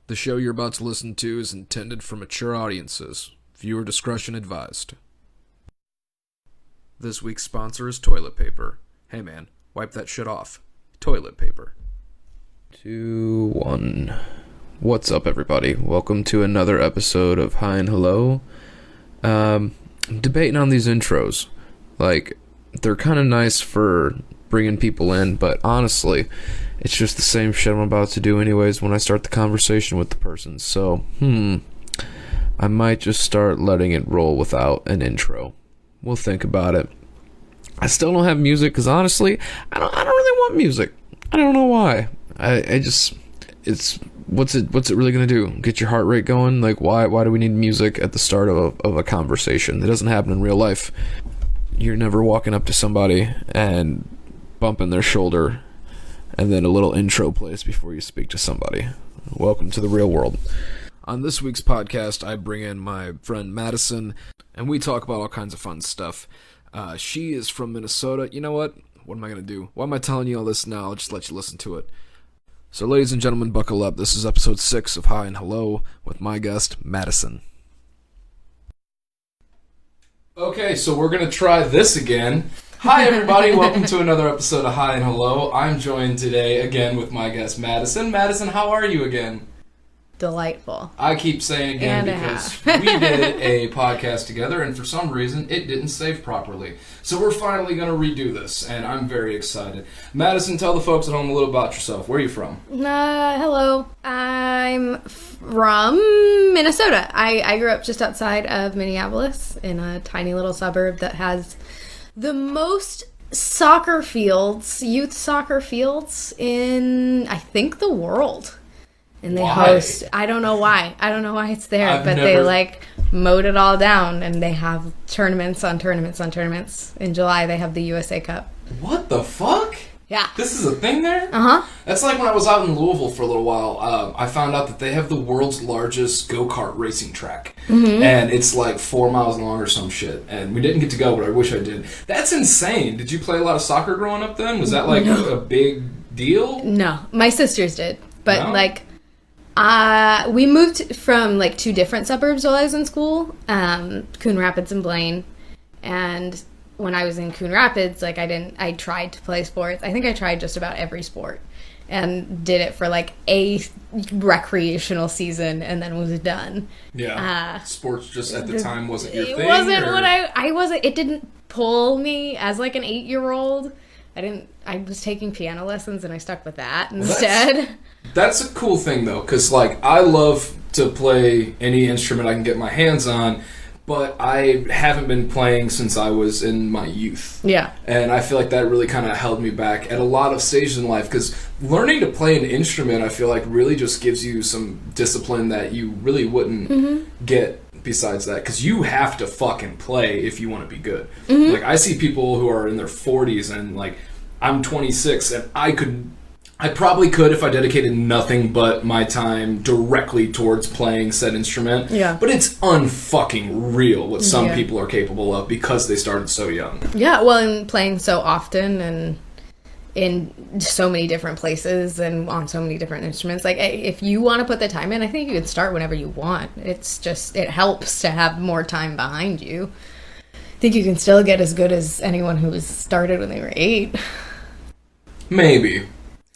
The show you're about to listen to is intended for mature audiences. Viewer discretion advised. This week's sponsor is toilet paper. Hey man, wipe that shit off. Toilet paper. 2, 1. What's up, everybody? Welcome to another episode of Hi and Hello. I'm debating on these intros. Like, they're kind of nice for bringing people in, but honestly, it's just the same shit I'm about to do anyways when I start the conversation with the person. So, I might just start letting it roll without an intro. We'll think about it. I still don't have music because honestly, I don't really want music. I don't know why. What's it really gonna do? Get your heart rate going? Like, why do we need music at the start of a conversation? It doesn't happen in real life. You're never walking up to somebody and bumping their shoulder and then a little intro plays before you speak to somebody. Welcome to the real world. On this week's podcast, I bring in my friend Madisen, and we talk about all kinds of fun stuff. She is from Minnesota. You know what? What am I going to do? Why am I telling you all this now? I'll just let you listen to it. So ladies and gentlemen, buckle up. This is episode 6 of Hi and Hello with my guest, Madisen. Okay, so we're going to try this again. Hi everybody, welcome to another episode of Hi and Hello. I'm joined today again with my guest Madisen. Madisen, how are you again? Delightful. I keep saying again because we did a podcast together and for some reason it didn't save properly. So we're finally going to redo this and I'm very excited. Madisen, tell the folks at home a little about yourself. Where are you from? Hello. I'm from Minnesota. I grew up just outside of Minneapolis in a tiny little suburb that has the most soccer fields, youth soccer fields in, I think, the world. And they host, I don't know why it's there, they mowed it all down and they have tournaments on tournaments on tournaments. In July, they have the USA Cup. What the fuck? Yeah. This is a thing there? Uh-huh. That's like when I was out in Louisville for a little while. I found out that they have the world's largest go-kart racing track. Mm-hmm. And it's like 4 miles long or some shit. And we didn't get to go, but I wish I did. That's insane. Did you play a lot of soccer growing up then? Was that a big deal? No. My sisters did. But no? We moved from 2 different suburbs while I was in school, Coon Rapids and Blaine. And when I was in Coon Rapids, I tried to play sports. I think I tried just about every sport and did it for a recreational season and then was done. Yeah. Sports just at the time wasn't your thing? It wasn't what I wasn't, it didn't pull me as an 8-year-old. I was taking piano lessons and I stuck with that instead. That's a cool thing though, because I love to play any instrument I can get my hands on. But I haven't been playing since I was in my youth. Yeah. And I feel like that really kind of held me back at a lot of stages in life. Because learning to play an instrument, I feel like, really just gives you some discipline that you really wouldn't get besides that. Because you have to fucking play if you want to be good. Mm-hmm. I see people who are in their 40s and, I'm 26 and I probably could if I dedicated nothing but my time directly towards playing said instrument. Yeah. But it's unfucking real what some people are capable of because they started so young. Yeah, well, and playing so often and in so many different places and on so many different instruments. If you want to put the time in, I think you can start whenever you want. It's just, it helps to have more time behind you. I think you can still get as good as anyone who was started when they were 8. Maybe.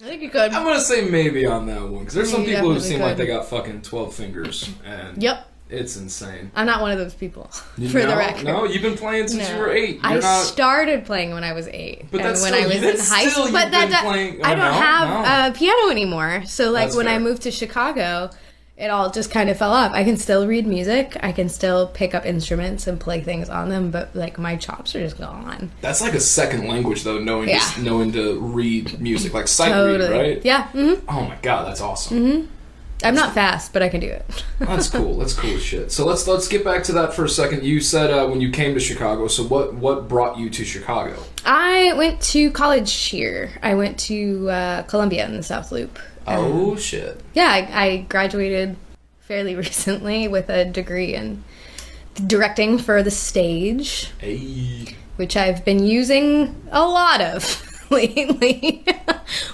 I think you could. I'm going to say maybe on that one, because there's some people who seem like they got fucking 12 fingers, and it's insane. I'm not one of those people, for the record. No, you've been playing since you were 8. I started playing when I was 8. But and that's when I was in high school. But I don't have a piano anymore, so when I moved to Chicago, it all just kind of fell off. I can still read music. I can still pick up instruments and play things on them, but my chops are just gone. That's a second language, though, knowing to read music, sight read, right? Yeah. Mm-hmm. Oh my god, that's awesome. Mm-hmm. I'm not fast, but I can do it. That's cool. That's cool as shit. So let's get back to that for a second. You said when you came to Chicago. So what brought you to Chicago? I went to college here. I went to Columbia in the South Loop. Oh, shit. Yeah, I graduated fairly recently with a degree in directing for the stage, which I've been using a lot of lately.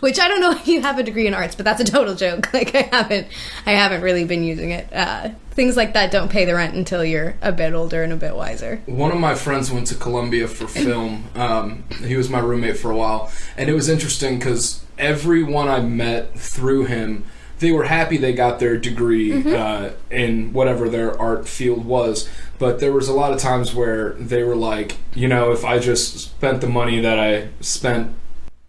Which I don't know if you have a degree in arts, but that's a total joke. Like, I haven't really been using it. Things like that don't pay the rent until you're a bit older and a bit wiser. One of my friends went to Columbia for film. He was my roommate for a while. And it was interesting because everyone I met through him, they were happy they got their degree in whatever their art field was. But there was a lot of times where they were like, you know, if I just spent the money that I spent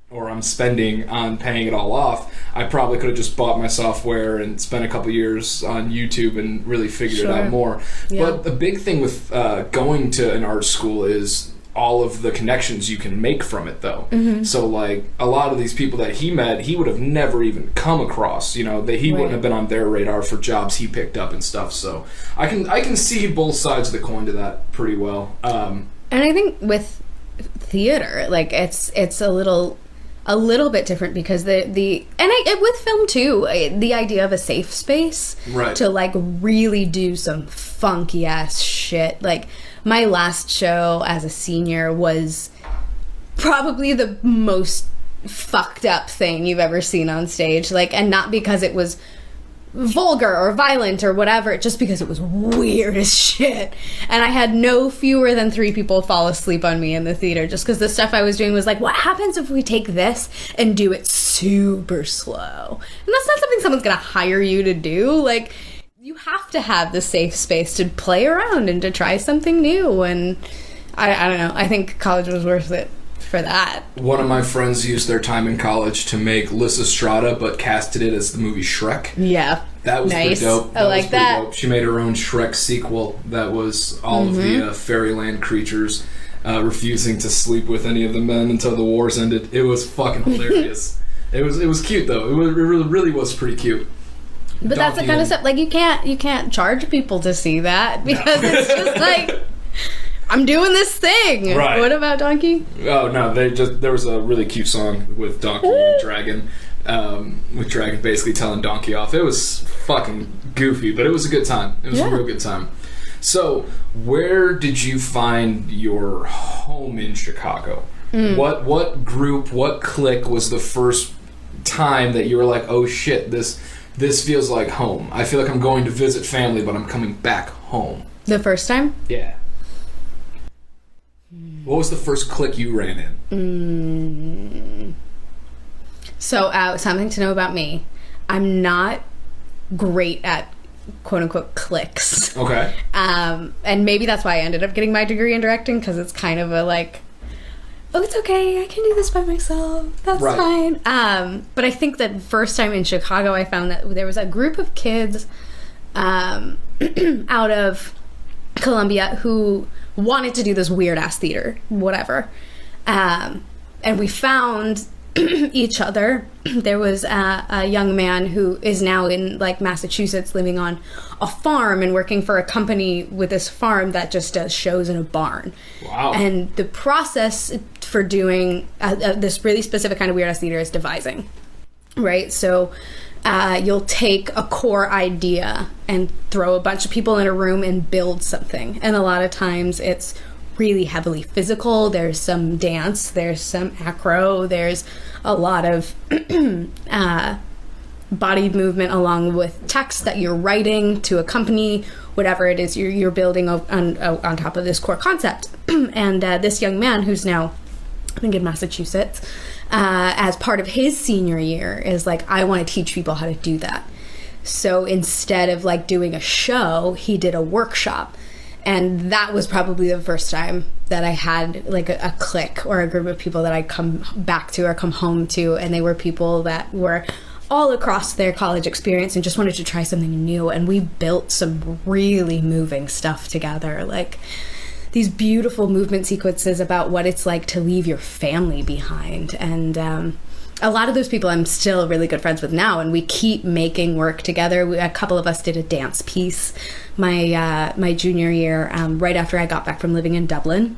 or I'm spending on paying it all off, I probably could have just bought my software and spent a couple years on YouTube and really figured it out more. Yeah. But the big thing with going to an art school is all of the connections you can make from it, though. So, like, a lot of these people that he met, he would have never even come across. You know, he wouldn't have been on their radar for jobs he picked up and stuff. So, I can see both sides of the coin to that pretty well. And I think with theater, like, it's a little bit different because with film too, the idea of a safe space to like really do some funky ass shit. Like, my last show as a senior was probably the most fucked up thing you've ever seen on stage. Like, and not because it was vulgar or violent or whatever, just because it was weird as shit. And I had no fewer than 3 people fall asleep on me in the theater just because the stuff I was doing was like, what happens if we take this and do it super slow? And that's not something someone's gonna hire you to do. Like, you have to have the safe space to play around and to try something new. And I don't know, I think college was worth it for that. One of my friends used their time in college to make Lysistrata, but casted it as the movie Shrek. Yeah. That was nice. Pretty dope. I like that. Dope. She made her own Shrek sequel that was all of the fairyland creatures refusing to sleep with any of the men until the wars ended. It was fucking hilarious. It was cute, though. It really was pretty cute. But that's the kind of stuff, like, you can't charge people to see that because it's just like, I'm doing this thing. Right. What about Donkey? Oh no, there was a really cute song with Donkey and Dragon, with Dragon basically telling Donkey off. It was fucking goofy, but it was a good time. It was a real good time. So, where did you find your home in Chicago? What group, what clique was the first time that you were like, oh shit, this feels like home. I feel like I'm going to visit family, but I'm coming back home. The first time? Yeah. What was the first clique you ran in? So, something to know about me. I'm not great at quote-unquote cliques. Okay. And maybe that's why I ended up getting my degree in directing, because it's kind of a like, oh, it's okay, I can do this by myself. That's fine. But I think that first time in Chicago, I found that there was a group of kids out of Columbia who wanted to do this weird-ass theater, whatever. And we found each other. There was a young man who is now in, like, Massachusetts, living on a farm and working for a company with this farm that just does shows in a barn. Wow. And the process for doing this really specific kind of weird-ass theater is devising, right? So you'll take a core idea and throw a bunch of people in a room and build something. And a lot of times it's really heavily physical. There's some dance, there's some acro, there's a lot of body movement along with text that you're writing to accompany whatever it is you're building on top of this core concept. And this young man who's now, I think, in Massachusetts, as part of his senior year, is like, I want to teach people how to do that. So instead of like doing a show, he did a workshop. And that was probably the first time that I had like a clique or a group of people that I'd come back to or come home to. And they were people that were all across their college experience and just wanted to try something new. And we built some really moving stuff together. Like these beautiful movement sequences about what it's like to leave your family behind. And a lot of those people I'm still really good friends with now, and we keep making work together. A couple of us did a dance piece my junior year, right after I got back from living in Dublin.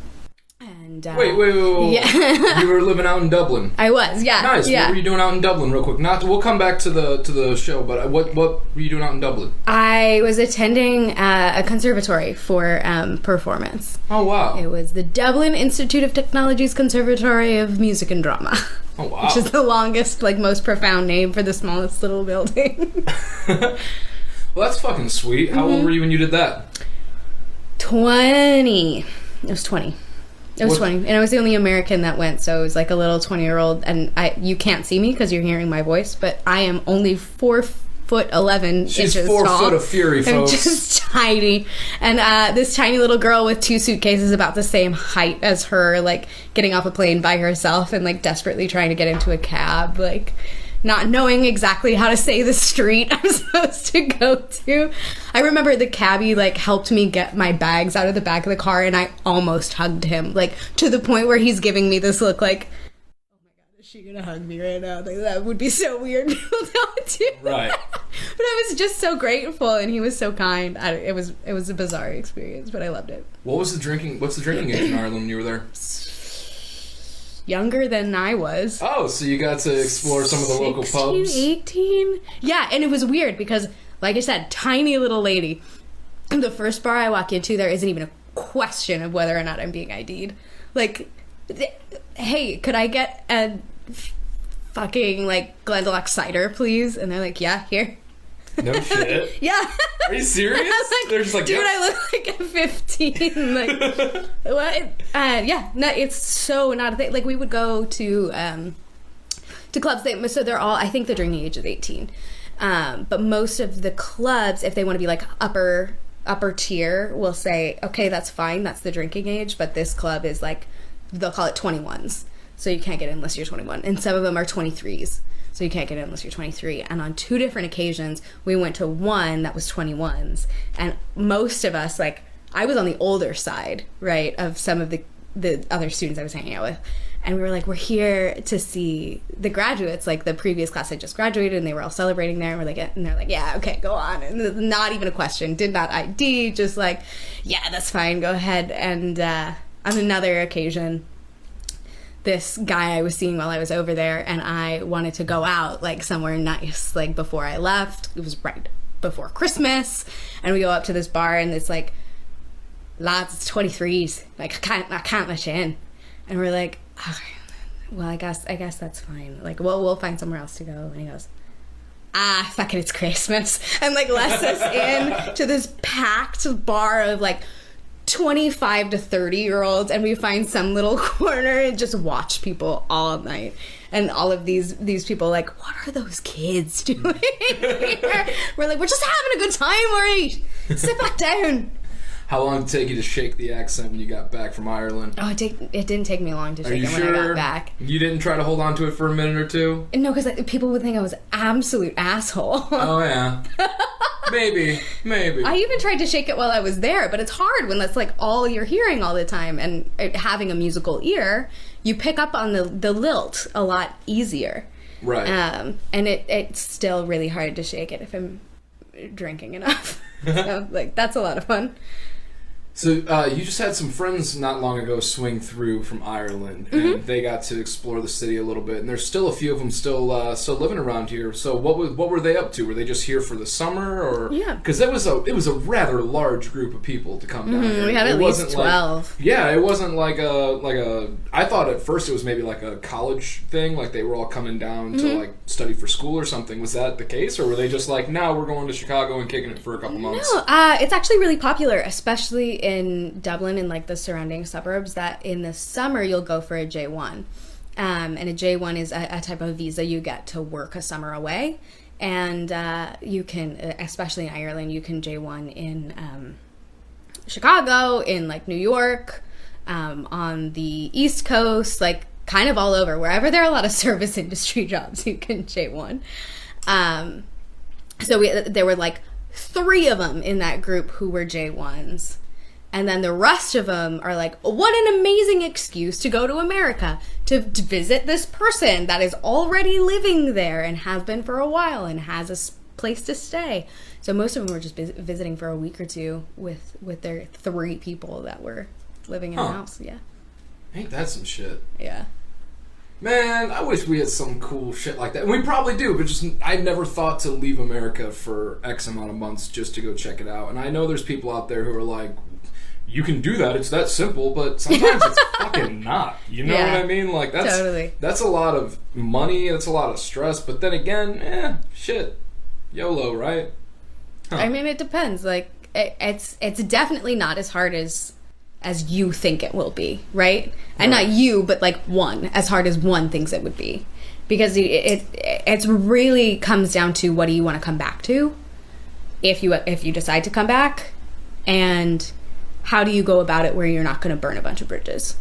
And wait. Yeah. You were living out in Dublin. I was, yeah. Nice. Yeah. What were you doing out in Dublin, real quick? We'll come back to the show, but what were you doing out in Dublin? I was attending a conservatory for performance. Oh wow! It was the Dublin Institute of Technology's Conservatory of Music and Drama. Oh, wow. Which is the longest, like, most profound name for the smallest little building. Well, that's fucking sweet. How old were you when you did that? 20. It was 20. It was 20. And I was the only American that went, so it was like a little 20-year-old. And you can't see me because you're hearing my voice, but I am only 4'11" She's inches 4 tall. foot of fury, folks. I'm just tiny. And this tiny little girl with 2 suitcases about the same height as her, like, getting off a plane by herself and, like, desperately trying to get into a cab, like, not knowing exactly how to say the street I'm supposed to go to. I remember the cabbie, like, helped me get my bags out of the back of the car, and I almost hugged him, like, to the point where he's giving me this look like, oh my god, is she gonna hug me right now? Like, that would be so weird. Right. But I was just so grateful, and he was so kind. It was a bizarre experience, but I loved it. What's the drinking age in Ireland when you were there? Younger than I was. Oh, so you got to explore some of the local pubs? 18? Yeah, and it was weird because, like I said, tiny little lady. The first bar I walk into, there isn't even a question of whether or not I'm being ID'd. Like, hey, could I get a fucking, like, Glendalough cider, please? And they're like, yeah, here. No shit. Yeah. Are you serious? Like, they're just like, dude, yep. I look like a 15. Like, what? Yeah, no, it's so not a thing. Like, we would go to clubs. So they're all, I think the drinking age is 18. But most of the clubs, if they want to be like upper tier, will say, okay, that's fine. That's the drinking age. But this club is like, they'll call it 21s. So you can't get in unless you're 21. And some of them are 23s. So you can't get in unless you're 23. And on 2 different occasions, we went to one that was 21s. And most of us, like, I was on the older side, right, of some of the other students I was hanging out with. And we were like, we're here to see the graduates. Like, the previous class had just graduated, and they were all celebrating there. And we're like, and they're like, yeah, okay, go on. And not even a question. Did not ID. Just like, yeah, that's fine. Go ahead. And on another occasion, this guy I was seeing while I was over there, and I wanted to go out, like, somewhere nice, like, before I left. It was right before Christmas, and we go up to this bar, and it's like, lads, it's 23s, like, I can't let you in. And we're like, okay, well, I guess that's fine. Like, well, we'll find somewhere else to go. And he goes, fuck it, it's Christmas. And, like, lets us in to this packed bar of, like, 25 to 30-year-olds, and we find some little corner and just watch people all night. And all of these people, like, what are those kids doing here? We're like, we're just having a good time, all right? Sit back down. How long did it take you to shake the accent when you got back from Ireland? Oh, it didn't take me long to shake it when I got back. You didn't try to hold on to it for a minute or two? No, because people would think I was an absolute asshole. Oh, yeah. Maybe. I even tried to shake it while I was there, but it's hard when that's like all you're hearing all the time. And having a musical ear, you pick up on the lilt a lot easier. Right. And it's still really hard to shake it if I'm drinking enough. So, like, that's a lot of fun. So you just had some friends not long ago swing through from Ireland, and they got to explore the city a little bit. And there's still a few of them still living around here. So what were they up to? Were they just here for the summer, or because it was a rather large group of people to come down here. We had at least 12. It wasn't like a. I thought at first it was maybe like a college thing, like they were all coming down to like study for school or something. Was that the case, or were they just like, no, we're going to Chicago and kicking it for a couple months? No, it's actually really popular, especially in Dublin and like the surrounding suburbs, that in the summer you'll go for a J1. And a J1 is a type of visa you get to work a summer away. And you can, especially in Ireland, you can J1 in Chicago, in like New York, on the East Coast, like kind of all over. Wherever there are a lot of service industry jobs, you can J1. So there were like 3 of them in that group who were J1s. And then the rest of them are like, what an amazing excuse to go to America, to visit this person that is already living there and has been for a while and has a place to stay. So most of them were just visiting for a week or two with their 3 people that were living in the house. Yeah. Ain't that some shit? Yeah. Man, I wish we had some cool shit like that. And we probably do, but just I never thought to leave America for X amount of months just to go check it out. And I know there's people out there who are like, you can do that. It's that simple, but sometimes it's fucking not. You know what I mean? Like, that's a lot of money. That's a lot of stress. But then again, shit. YOLO, right? Huh. I mean, it depends. Like, it's definitely not as hard as you think it will be, right? And not you, but like as hard as one thinks it would be. Because it really comes down to what do you want to come back to if you decide to come back, and how do you go about it where you're not going to burn a bunch of bridges?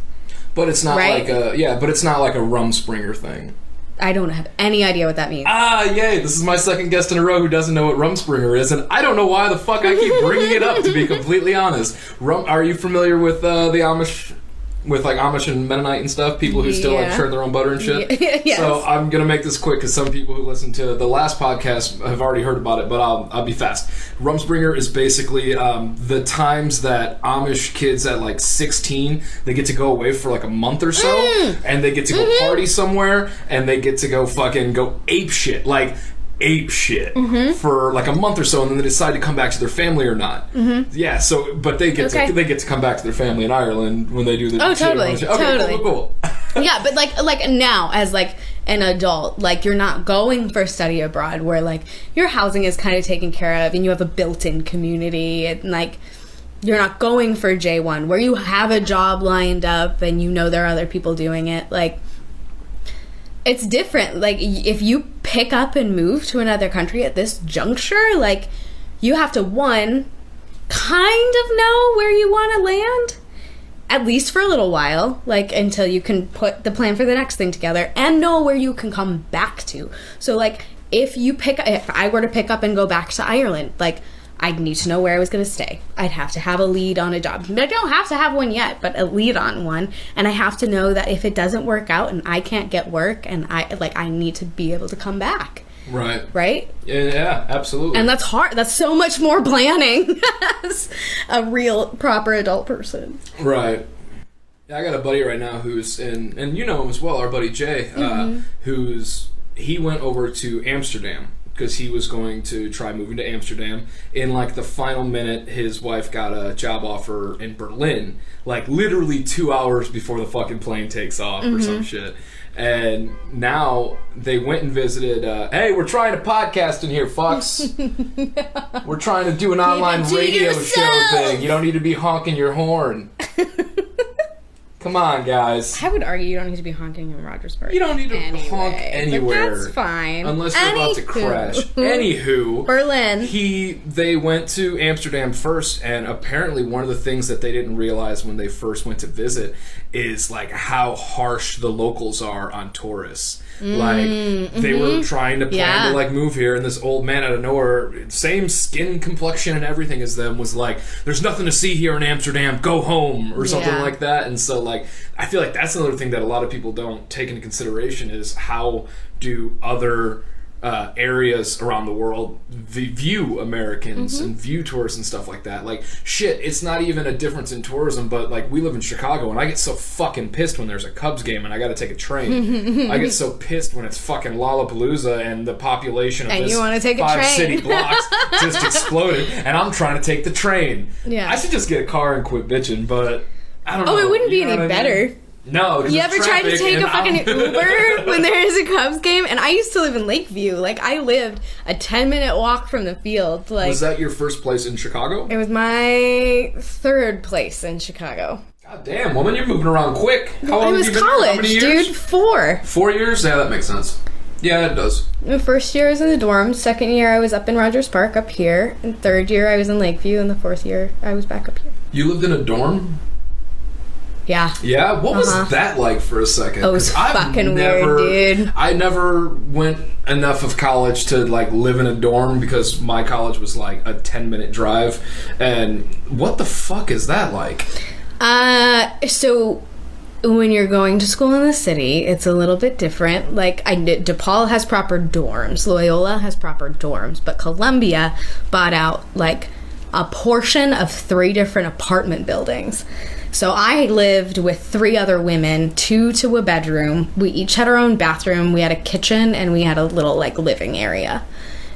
But it's not like a Rumspringer thing. I don't have any idea what that means. Yay! This is my second guest in a row who doesn't know what Rumspringer is, and I don't know why the fuck I keep bringing it up, to be completely honest. Are you familiar with the Amish? With like Amish and Mennonite and stuff, people who still like churn their own butter and shit. Yes. So I'm gonna make this quick because some people who listen to the last podcast have already heard about it, but I'll be fast. Rumspringer is basically the times that Amish kids at like 16, they get to go away for like a month or so, and they get to go party somewhere, and they get to go fucking go ape shit for like a month or so, and then they decide to come back to their family or not. Yeah, so but they get to come back to their family in Ireland when they do the totally. Cool. Yeah, but like now as like an adult, like you're not going for study abroad where like your housing is kind of taken care of and you have a built-in community, and like you're not going for J1 where you have a job lined up and you know there are other people doing it. Like, it's different. Like, if you pick up and move to another country at this juncture, like, you have to, one, kind of know where you want to land, at least for a little while, like, until you can put the plan for the next thing together, and know where you can come back to. So, like, if I were to pick up and go back to Ireland, like, I'd need to know where I was going to stay. I'd have to have a lead on a job. I don't have to have one yet, but a lead on one. And I have to know that if it doesn't work out and I can't get work, and I need to be able to come back. Right. Right? Yeah, absolutely. And that's hard. That's so much more planning as a real, proper adult person. Right. Yeah, I got a buddy right now who's and you know him as well, our buddy Jay, he went over to Amsterdam because he was going to try moving to Amsterdam. In like the final minute, his wife got a job offer in Berlin, like literally 2 hours before the fucking plane takes off or some shit. And now they went and visited, hey, we're trying to podcast in here, fucks. We're trying to do an online radio show thing. You don't need to be honking your horn. Come on, guys. I would argue you don't need to be honking in Rogersburg. You don't need to honk anywhere. That's fine. Unless you're about to crash. Anywho. Berlin. They went to Amsterdam first, and apparently one of the things that they didn't realize when they first went to visit is like how harsh the locals are on tourists. Like, they were trying to plan to like move here, and this old man out of nowhere, same skin complexion and everything as them, was like, there's nothing to see here in Amsterdam, go home, or something like that. And so like, I feel like that's another thing that a lot of people don't take into consideration is how do other areas around the world view Americans and view tourists and stuff like that. Like, shit, it's not even a difference in tourism, but like, we live in Chicago, and I get so fucking pissed when there's a Cubs game and I gotta take a train. I get so pissed when it's fucking Lollapalooza and the population of this 5 city blocks just exploded, and I'm trying to take the train. I should just get a car and quit bitching, but I don't know. It wouldn't be any better. No, you ever tried to take a fucking Uber when there's a Cubs game? And I used to live in Lakeview. Like, I lived a 10-minute walk from the field. Like, was that your first place in Chicago? It was my third place in Chicago. God damn, woman, you're moving around quick. How long have you been college, there? How many years? Dude, 4. 4 years? Yeah, that makes sense. Yeah, it does. The first year I was in the dorms. Second year I was up in Rogers Park up here. And third year I was in Lakeview. And the fourth year I was back up here. You lived in a dorm? Yeah. Yeah? What was that like for a second? It was fucking weird, dude. I never went enough of college to, like, live in a dorm because my college was, like, a 10-minute drive. And what the fuck is that like? So when you're going to school in the city, it's a little bit different. Like, DePaul has proper dorms. Loyola has proper dorms. But Columbia bought out, like, a portion of 3 different apartment buildings. So I lived with 3 other women, 2 to a bedroom. We each had our own bathroom. We had a kitchen, and we had a little, like, living area.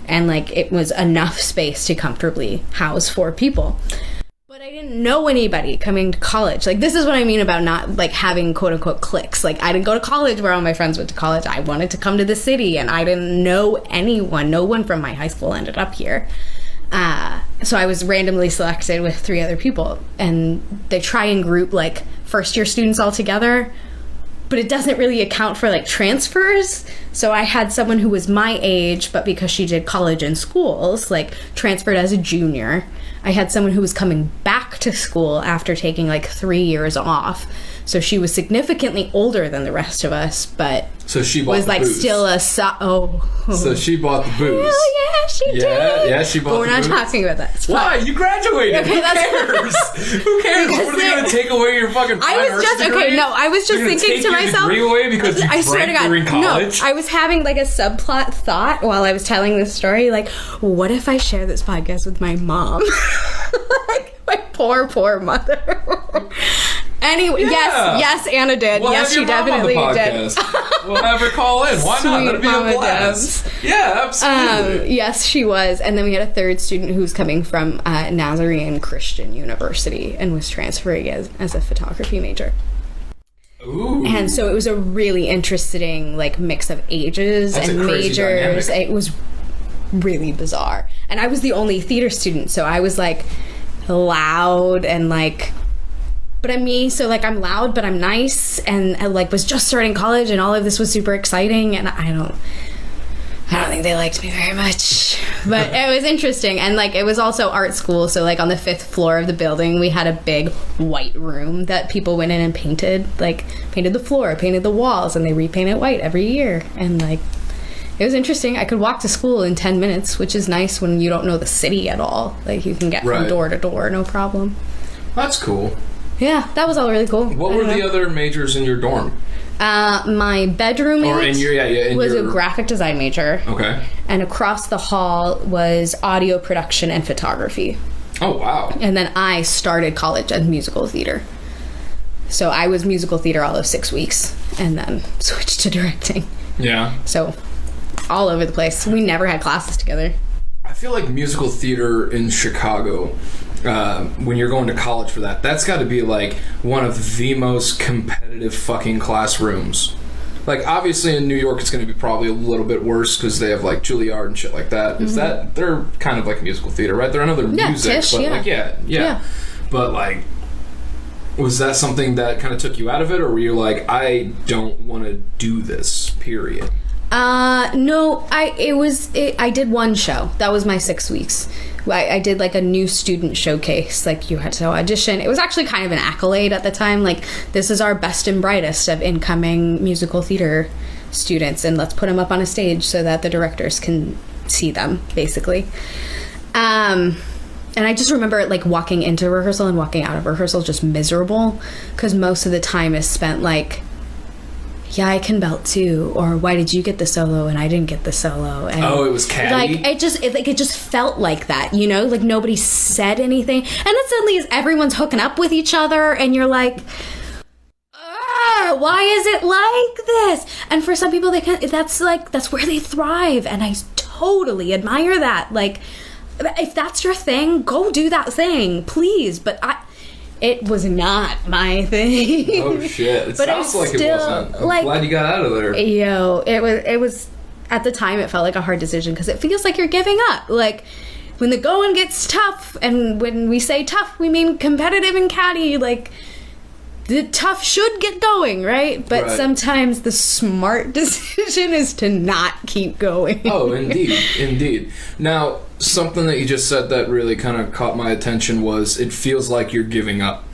And, like, it was enough space to comfortably house 4 people. But I didn't know anybody coming to college. Like, this is what I mean about not, like, having quote-unquote cliques. Like, I didn't go to college where all my friends went to college. I wanted to come to the city, and I didn't know anyone. No one from my high school ended up here. So I was randomly selected with 3 other people. And they try and group, like, first-year students all together. But it doesn't really account for, like, transfers. So I had someone who was my age, but because she did college and schools, like, transferred as a junior. I had someone who was coming back to school after taking, like, 3 years off. So she was significantly older than the rest of us, but so she bought was, the like, booze. Still a... So she bought the booze. Oh, yeah, she did. Yeah, she bought the booze. But we're not talking about that. Why? You graduated. Okay, Who cares? Who cares? What are they going to take away your fucking I was just thinking to myself... Degree away because you drank during college? No, I was having, like, a subplot thought while I was telling this story, like, what if I share this podcast with my mom? Like, my poor mother. Anyway, yeah. yes, Anna did. We'll yes, she definitely did. We'll have her call in. Why not? That'd be a blast. Yeah, absolutely. Yes, she was. And then we had a third student who was coming from Nazarene Christian University and was transferring as a photography major. Ooh. And so it was a really interesting, like, mix of ages and majors. Dynamic. It was really bizarre. And I was the only theater student, so I was, like, loud and, like... But I'm me, so, like, I'm loud, but I'm nice, and I, like, was just starting college, and all of this was super exciting, and I don't think they liked me very much. But it was interesting, and, like, it was also art school, so, like, on the 5th floor of the building, we had a big white room that people went in and painted the floor, painted the walls, and they repainted white every year, and, like, it was interesting. I could walk to school in 10 minutes, which is nice when you don't know the city at all. Like, you can get from door to door, no problem. That's cool. Yeah, that was all really cool. What were the other majors in your dorm? My bedroom mate was a graphic design major. Okay. And across the hall was audio production and photography. Oh, wow. And then I started college at musical theater. So I was musical theater all of 6 weeks and then switched to directing. Yeah. So all over the place. We never had classes together. I feel like musical theater in Chicago... when you're going to college for that's got to be like one of the most competitive fucking classrooms. Like, obviously in New York it's going to be probably a little bit worse because they have like Juilliard and shit like that. Mm-hmm. Is that they're kind of like musical theater, right? They're another music, Tisch, but like yeah. But like, was that something that kind of took you out of it, or were you like, I don't want to do this? Period. No, I did one show. That was my 6 weeks. I did like a new student showcase. Like, you had to audition. It was actually kind of an accolade at the time. Like, this is our best and brightest of incoming musical theater students, and let's put them up on a stage so that the directors can see them, basically. And I just remember, like, walking into rehearsal and walking out of rehearsal just miserable, because most of the time is spent like, yeah, I can belt too, or why did you get the solo and I didn't get the solo? And it was catty. Like, it just felt like that, you know? Like, nobody said anything, and then suddenly everyone's hooking up with each other, and you're like, why is it like this? And for some people, that's where they thrive, and I totally admire that. Like, if that's your thing, go do that thing, please. But it was not my thing. Oh shit! It sounds like it wasn't. I'm glad you got out of there. It was at the time. It felt like a hard decision because it feels like you're giving up. Like, when the going gets tough, and when we say tough, we mean competitive and catty. Like, the tough should get going, right? But sometimes the smart decision is to not keep going. Oh, indeed. Now, something that you just said that really kind of caught my attention was it feels like you're giving up.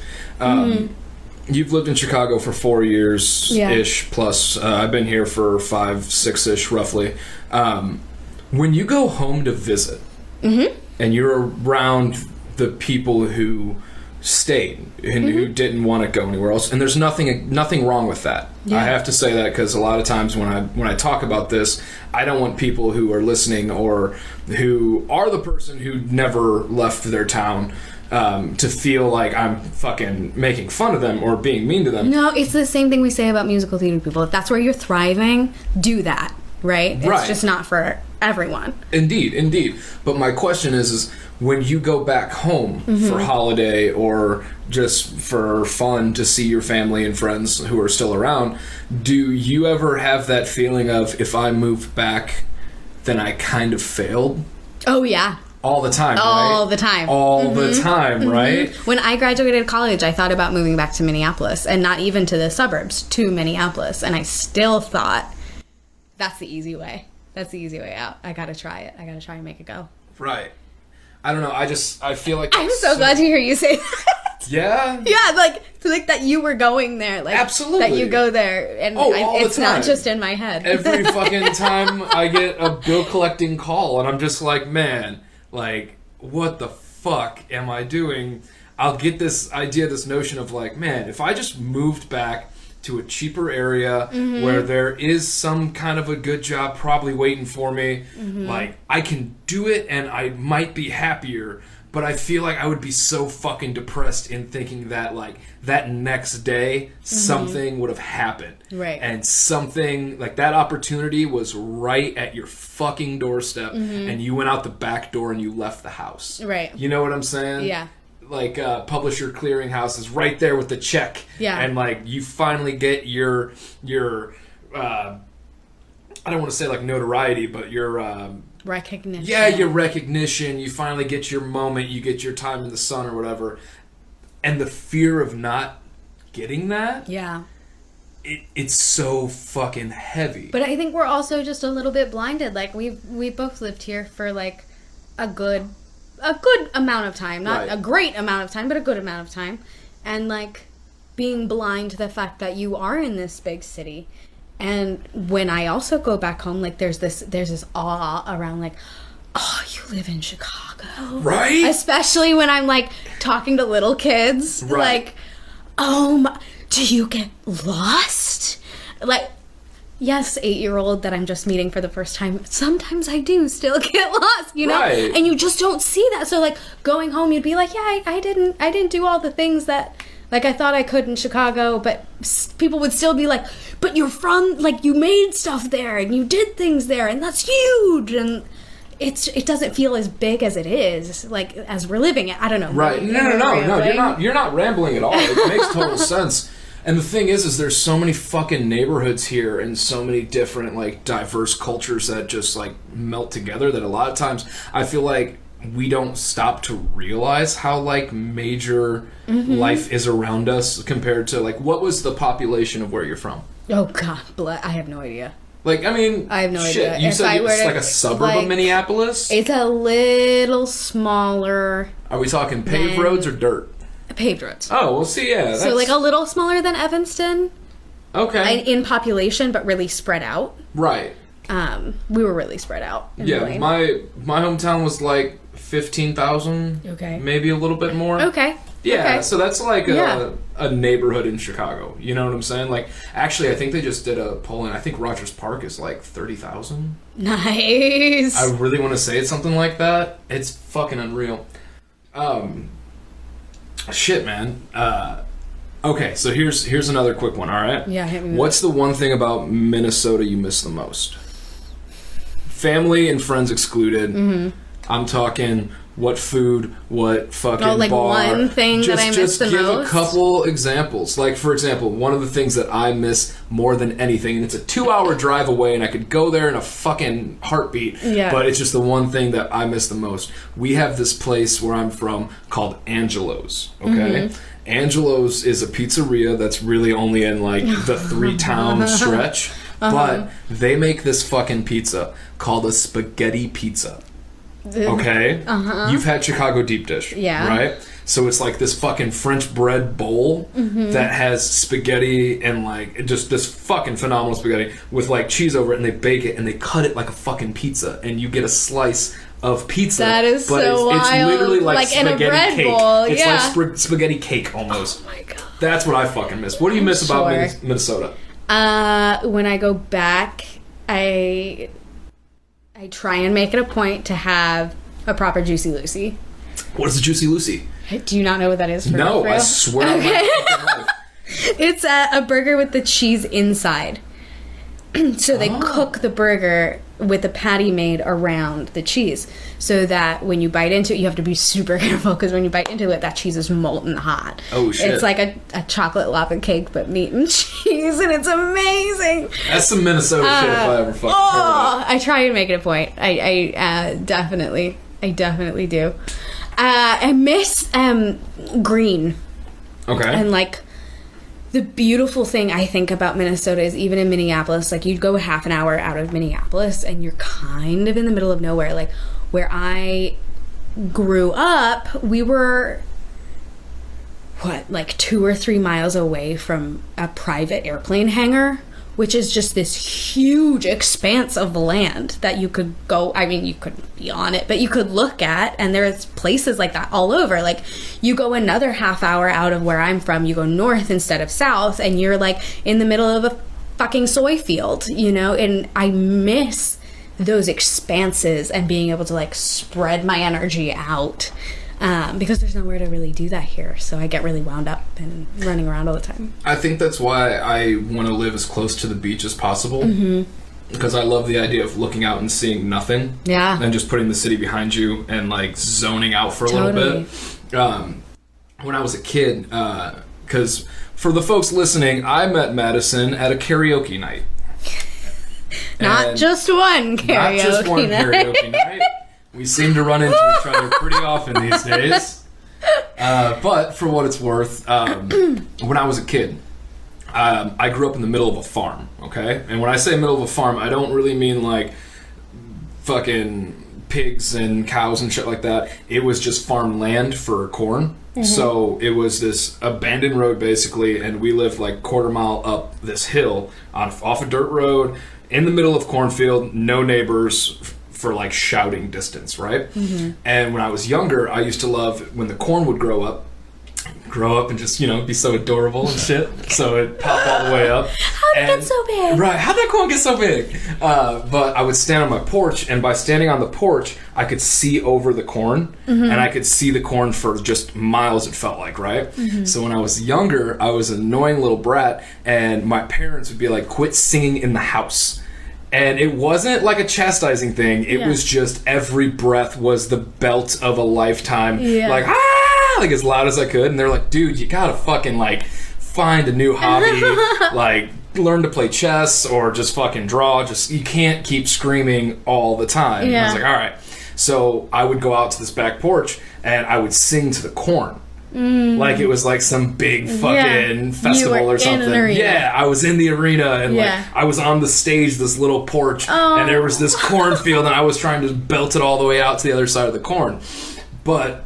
You've lived in Chicago for 4 years-ish, plus I've been here for 5, 6-ish, roughly. When you go home to visit, and you're around the people who stayed and who didn't want to go anywhere else, and there's nothing wrong with that. I have to say that, because a lot of times when I talk about this, I don't want people who are listening or who are the person who never left their town to feel like I'm fucking making fun of them or being mean to them. No, it's the same thing we say about musical theater people. If that's where you're thriving, do that. right? It's just not for everyone. Indeed. But my question is when you go back home for holiday or just for fun to see your family and friends who are still around, do you ever have that feeling of, if I moved back, then I kind of failed? Oh, yeah. All the time, right? All the time. All the time, right? When I graduated college, I thought about moving back to Minneapolis, and not even to the suburbs, to Minneapolis. And I still thought, that's the easy way. That's the easy way out. I gotta try it. I gotta try and make it go. Right. I don't know. I feel like... I'm so glad to hear you say that. Yeah? Yeah, like that you were going there. Like, absolutely. That you go there. And it's not just in my head. Every fucking time I get a bill collecting call, and I'm just like, man... like, what the fuck am I doing? I'll get this idea, this notion of like, man, if I just moved back to a cheaper area where there is some kind of a good job probably waiting for me, like, I can do it and I might be happier, but I feel like I would be so fucking depressed in thinking that, like, that next day something would have happened. Right. And something, like, that opportunity was right at your fucking doorstep, and you went out the back door and you left the house. Right. You know what I'm saying? Yeah. Like, Publisher Clearinghouse is right there with the check. Yeah. And, like, you finally get your I don't want to say, like, notoriety, but your... recognition. Yeah, your recognition. You finally get your moment. You get your time in the sun or whatever. And the fear of not getting that... yeah. It's so fucking heavy. But I think we're also just a little bit blinded. Like, we both lived here for, like, a good amount of time. Not a great amount of time, but a good amount of time. And, like, being blind to the fact that you are in this big city. And when I also go back home, like, there's this awe around, like, oh, you live in Chicago. Right? Especially when I'm, like, talking to little kids. Right. Like, oh, do you get lost? Like, yes, 8-year-old that I'm just meeting for the first time, sometimes I do still get lost, you know? Right. And you just don't see that. So, like, going home, you'd be like, yeah, I didn't do all the things that... like, I thought I could in Chicago, but people would still be like, but you're from, like, you made stuff there, and you did things there, and that's huge, and it doesn't feel as big as it is, like, as we're living it. I don't know. Right. No, you're not rambling at all. It makes total sense. And the thing is there's so many fucking neighborhoods here, and so many different, like, diverse cultures that just, like, melt together, that a lot of times I feel like we don't stop to realize how, like, major life is around us compared to, like, what was the population of where you're from? Oh, God, I have no idea. Like, I mean, I have no idea. You said it's like a suburb of Minneapolis? It's a little smaller. Are we talking paved roads or dirt? Paved roads. Oh, well, see, yeah. So, like, a little smaller than Evanston. Okay. In population, but really spread out. Right. We were really spread out. Yeah, my hometown was like 15,000. Okay. Maybe a little bit more. Okay. Yeah, okay. So that's like a neighborhood in Chicago. You know what I'm saying? Like, actually, I think they just did a poll, and I think Rogers Park is like 30,000. Nice. I really want to say it's something like that. It's fucking unreal. Shit, man. Okay, so here's another quick one, all right? Yeah, hit me with What's the one thing about Minnesota you miss the most? Family and friends excluded. Mm-hmm. I'm talking what food, what fucking bar. One thing that I miss the most? Just give a couple examples. Like, for example, one of the things that I miss more than anything, and it's a 2-hour drive away, and I could go there in a fucking heartbeat, but it's just the one thing that I miss the most. We have this place where I'm from called Angelo's, okay? Mm-hmm. Angelo's is a pizzeria that's really only in, like, the 3-town stretch, but they make this fucking pizza called a spaghetti pizza. Okay? You've had Chicago deep dish, right? So it's like this fucking French bread bowl that has spaghetti and, like, just this fucking phenomenal spaghetti with, like, cheese over it, and they bake it and they cut it like a fucking pizza, and you get a slice of pizza. That is but so wild. It's literally like spaghetti in a bread cake. Bowl. It's like spaghetti cake almost. Oh my god. That's what I fucking miss. What do you miss about Minnesota? When I go back, I try and make it a point to have a proper Juicy Lucy. What is a Juicy Lucy? Do you not know what that is? No, I swear on my fucking life. It's a burger with the cheese inside. So they cook the burger with the patty made around the cheese, so that when you bite into it, you have to be super careful, because when you bite into it, that cheese is molten hot. Oh, shit. It's like a chocolate lava cake, but meat and cheese, and it's amazing. That's some Minnesota shit if I ever fucking heard it. I try and make it a point. I definitely do. I miss green. Okay. And, like, the beautiful thing I think about Minnesota is, even in Minneapolis, like, you'd go half an hour out of Minneapolis and you're kind of in the middle of nowhere. Like, where I grew up, we were, like 2 or 3 miles away from a private airplane hangar, which is just this huge expanse of land that you could go, I mean, you couldn't be on it, but you could look at, and there's places like that all over. Like, you go another half hour out of where I'm from, you go north instead of south, and you're, like, in the middle of a fucking soy field, you know? And I miss those expanses and being able to, like, spread my energy out. Because there's nowhere to really do that here. So I get really wound up and running around all the time. I think that's why I want to live as close to the beach as possible. Because I love the idea of looking out and seeing nothing. Yeah. And just putting the city behind you and, like, zoning out for a little bit. When I was a kid, because for the folks listening, I met Madisen at a karaoke night. Not just one karaoke night. We seem to run into each other pretty often these days. But for what it's worth, when I was a kid, I grew up in the middle of a farm, okay? And when I say middle of a farm, I don't really mean like fucking pigs and cows and shit like that. It was just farm land for corn. So it was this abandoned road, basically, and we lived like 1/4 mile up this hill off a dirt road in the middle of cornfield, no neighbors, for like shouting distance, right? And when I was younger, I used to love when the corn would grow up and just, you know, be so adorable and shit. So it'd pop all the way up. How'd it get so big? Right, how'd that corn get so big? But I would stand on my porch, and by standing on the porch, I could see over the corn, and I could see the corn for just miles, it felt like, right? So when I was younger, I was an annoying little brat, and my parents would be like, quit singing in the house. And it wasn't like a chastising thing. It was just every breath was the belt of a lifetime. Like, like as loud as I could. And they're like, dude, you gotta fucking like find a new hobby. Like, learn to play chess or just fucking draw. Just, you can't keep screaming all the time. And I was like, all right. So I would go out to this back porch and I would sing to the corn. Like it was like some big fucking festival or something. Yeah, I was in the arena and like I was on the stage, this little porch, and there was this cornfield, and I was trying to belt it all the way out to the other side of the corn. But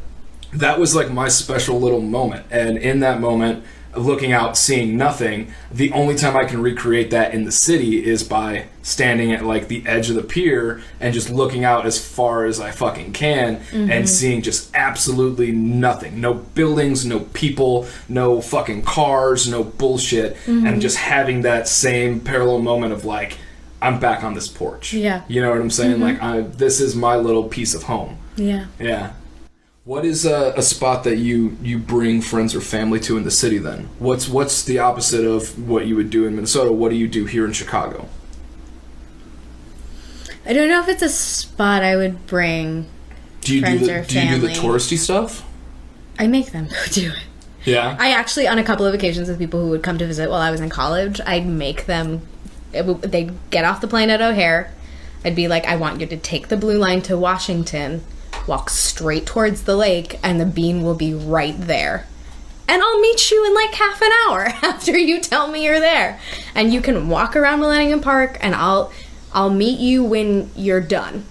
that was like my special little moment, and in that moment, looking out, seeing nothing, the only time I can recreate that in the city is by standing at like the edge of the pier and just looking out as far as I fucking can and seeing just absolutely nothing. No buildings, no people, no fucking cars, no bullshit, and just having that same parallel moment of like, I'm back on this porch. Yeah. You know what I'm saying? Like, this is my little piece of home. Yeah. Yeah. What is a spot that you bring friends or family to in the city then? What's the opposite of what you would do in Minnesota? What do you do here in Chicago? I don't know if it's a spot I would bring friends or family. Do you do the touristy stuff? I make them go do it. Yeah? I actually, on a couple of occasions with people who would come to visit while I was in college, I'd make them, they'd get off the plane at O'Hare. I'd be like, I want you to take the blue line to Washington, walk straight towards the lake, and the bean will be right there. And I'll meet you in like half an hour after you tell me you're there. And you can walk around Millennium Park, and I'll meet you when you're done.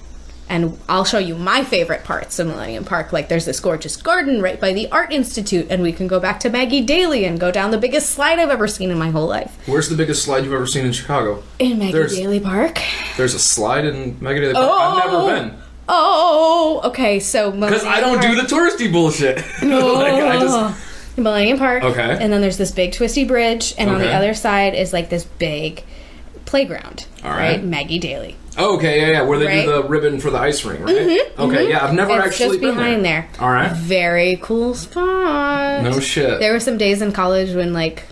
And I'll show you my favorite parts of Millennium Park. Like, there's this gorgeous garden right by the Art Institute, and we can go back to Maggie Daley and go down the biggest slide I've ever seen in my whole life. Where's the biggest slide you've ever seen in Chicago? In Maggie Daley Park. There's a slide in Maggie Daley Park? I've never been. Oh, okay, so because I don't do the touristy bullshit. Millennium Park. Okay. And then there's this big twisty bridge, and on the other side is like this big playground. All right. Maggie Daley. Oh, okay, yeah, where they do the ribbon for the ice ring, right? Okay, yeah, I've never actually been there. It's just behind there. All right. Very cool spot. No shit. There were some days in college when like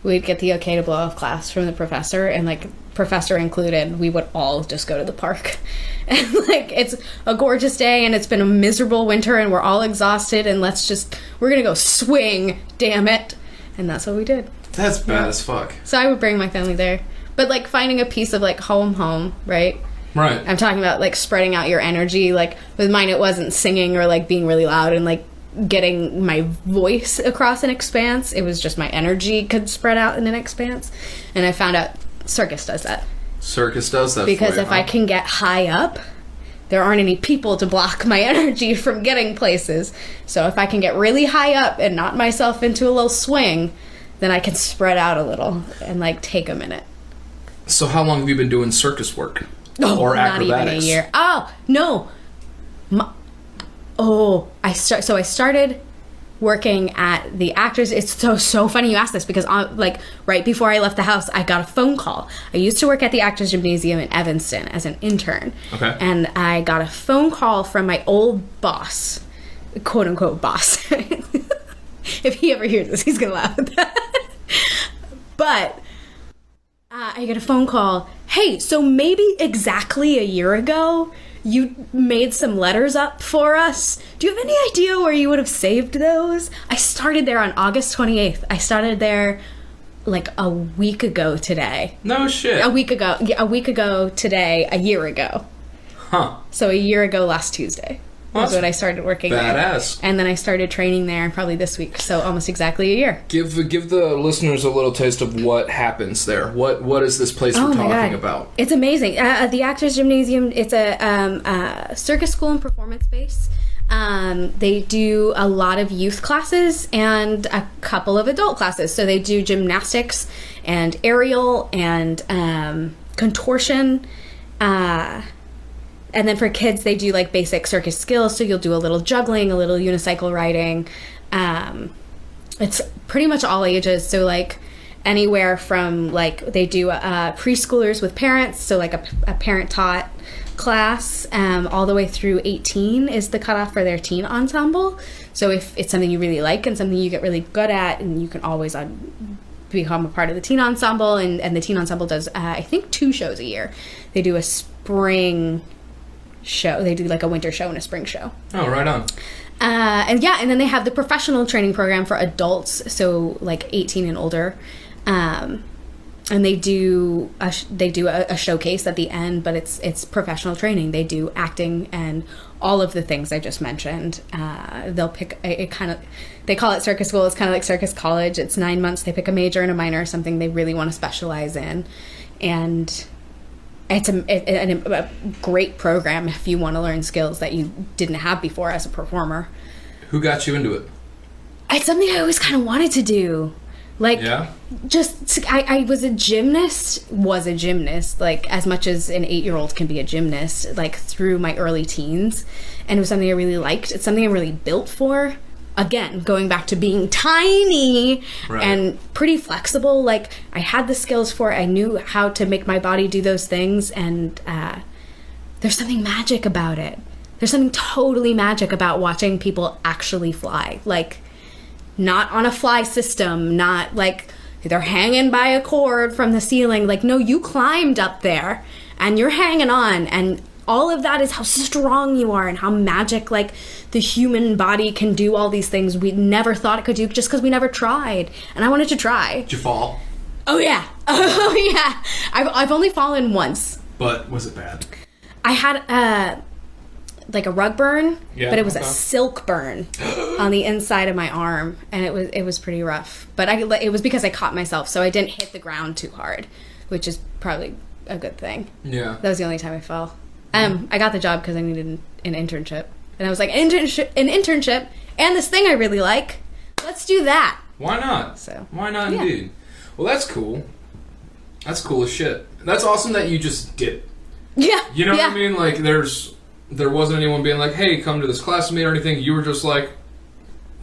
we'd get the okay to blow off class from the professor, and like professor included, we would all just go to the park. And, like, it's a gorgeous day, and it's been a miserable winter, and we're all exhausted, and we're gonna go swing, damn it. And that's what we did. That's bad as fuck. So I would bring my family there. But, like, finding a piece of, like, home, right? Right. I'm talking about, like, spreading out your energy. Like, with mine, it wasn't singing or, like, being really loud and, like, getting my voice across an expanse. It was just my energy could spread out in an expanse. And I found out circus does that. Circus does that because for you, if I can get high up, there aren't any people to block my energy from getting places. So if I can get really high up and knock myself into a little swing, then I can spread out a little and, like, take a minute. So how long have you been doing circus work? Oh, or not acrobatics? even a year. Oh, no. I started working at the Actors. It's so funny you asked this because, like, right before I left the house, I got a phone call. I used to work at the Actors Gymnasium in Evanston as an intern. Okay. And I got a phone call from my old boss, quote unquote boss. If he ever hears this, he's gonna laugh at that. But I get a phone call. Hey, so maybe exactly a year ago, you made some letters up for us. Do you have any idea where you would have saved those? I started there on August 28th. I started there like a week ago today. No shit. A week ago today, a year ago. Huh. So a year ago last Tuesday. Well, was when I started working there. Badass. And then I started training there probably this week, so almost exactly a year. Give the listeners a little taste of what happens there. What is this place we're talking about? It's amazing. The Actors Gymnasium, it's a circus school and performance space. They do a lot of youth classes and a couple of adult classes. So they do gymnastics and aerial and contortion. And then for kids, they do, like, basic circus skills. So you'll do a little juggling, a little unicycle riding. It's pretty much all ages. So, like, anywhere from, like, they do preschoolers with parents. So, like, a parent-taught class all the way through 18 is the cutoff for their teen ensemble. So if it's something you really like and something you get really good at, and you can always become a part of the teen ensemble. And the teen ensemble does, I think, 2 shows a year. They do a spring show. They do, like, a winter show and a spring show. Oh, right on. And then they have the professional training program for adults, so, like, 18 and older. And they do a showcase at the end, but it's professional training. They do acting and all of the things I just mentioned. They'll pick they call it circus school. It's kind of like circus college. It's 9 months. They pick a major and a minor, something they really want to specialize in, and it's a great program if you want to learn skills that you didn't have before as a performer. Who got you into it? It's something I always kind of wanted to do. Like, yeah. I was a gymnast, like, as much as an 8-year-old can be a gymnast, like, through my early teens. And it was something I really liked. It's something I'm really built for. Again, going back to being tiny and pretty flexible, like, I had the skills for it. I knew how to make my body do those things, and there's something magic about it. There's something totally magic about watching people actually fly. Like, not on a fly system, not like they're hanging by a cord from the ceiling. Like, no, you climbed up there, and you're hanging on, and all of that is how strong you are and how magic, like, the human body can do all these things we never thought it could do just because we never tried. And I wanted to try. Did you fall? Oh, yeah. Oh, yeah. I've only fallen once. But was it bad? I had, like, a rug burn, but it was a silk burn on the inside of my arm, and it was pretty rough. But it was because I caught myself, so I didn't hit the ground too hard, which is probably a good thing. Yeah. That was the only time I fell. I got the job because I needed an internship. And I was like, an internship, and this thing I really like. Let's do that. Why not? So why not, indeed? Well, that's cool. That's cool as shit. That's awesome that you just did it. Yeah. You know what I mean? Like, there wasn't anyone being like, hey, come to this class with me or anything. You were just like,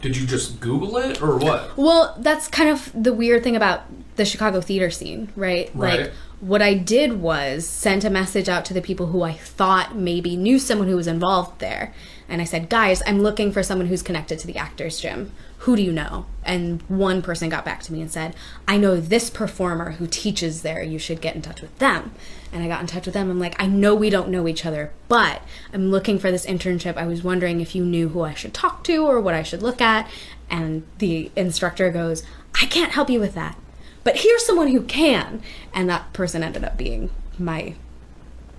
did you just Google it or what? Well, that's kind of the weird thing about the Chicago theater scene, right? Like, what I did was sent a message out to the people who I thought maybe knew someone who was involved there. And I said, guys, I'm looking for someone who's connected to the Actors Gym. Who do you know? And one person got back to me and said, I know this performer who teaches there. You should get in touch with them. And I got in touch with them. I'm like, I know we don't know each other, but I'm looking for this internship. I was wondering if you knew who I should talk to or what I should look at. And the instructor goes, I can't help you with that, but here's someone who can. And that person ended up being my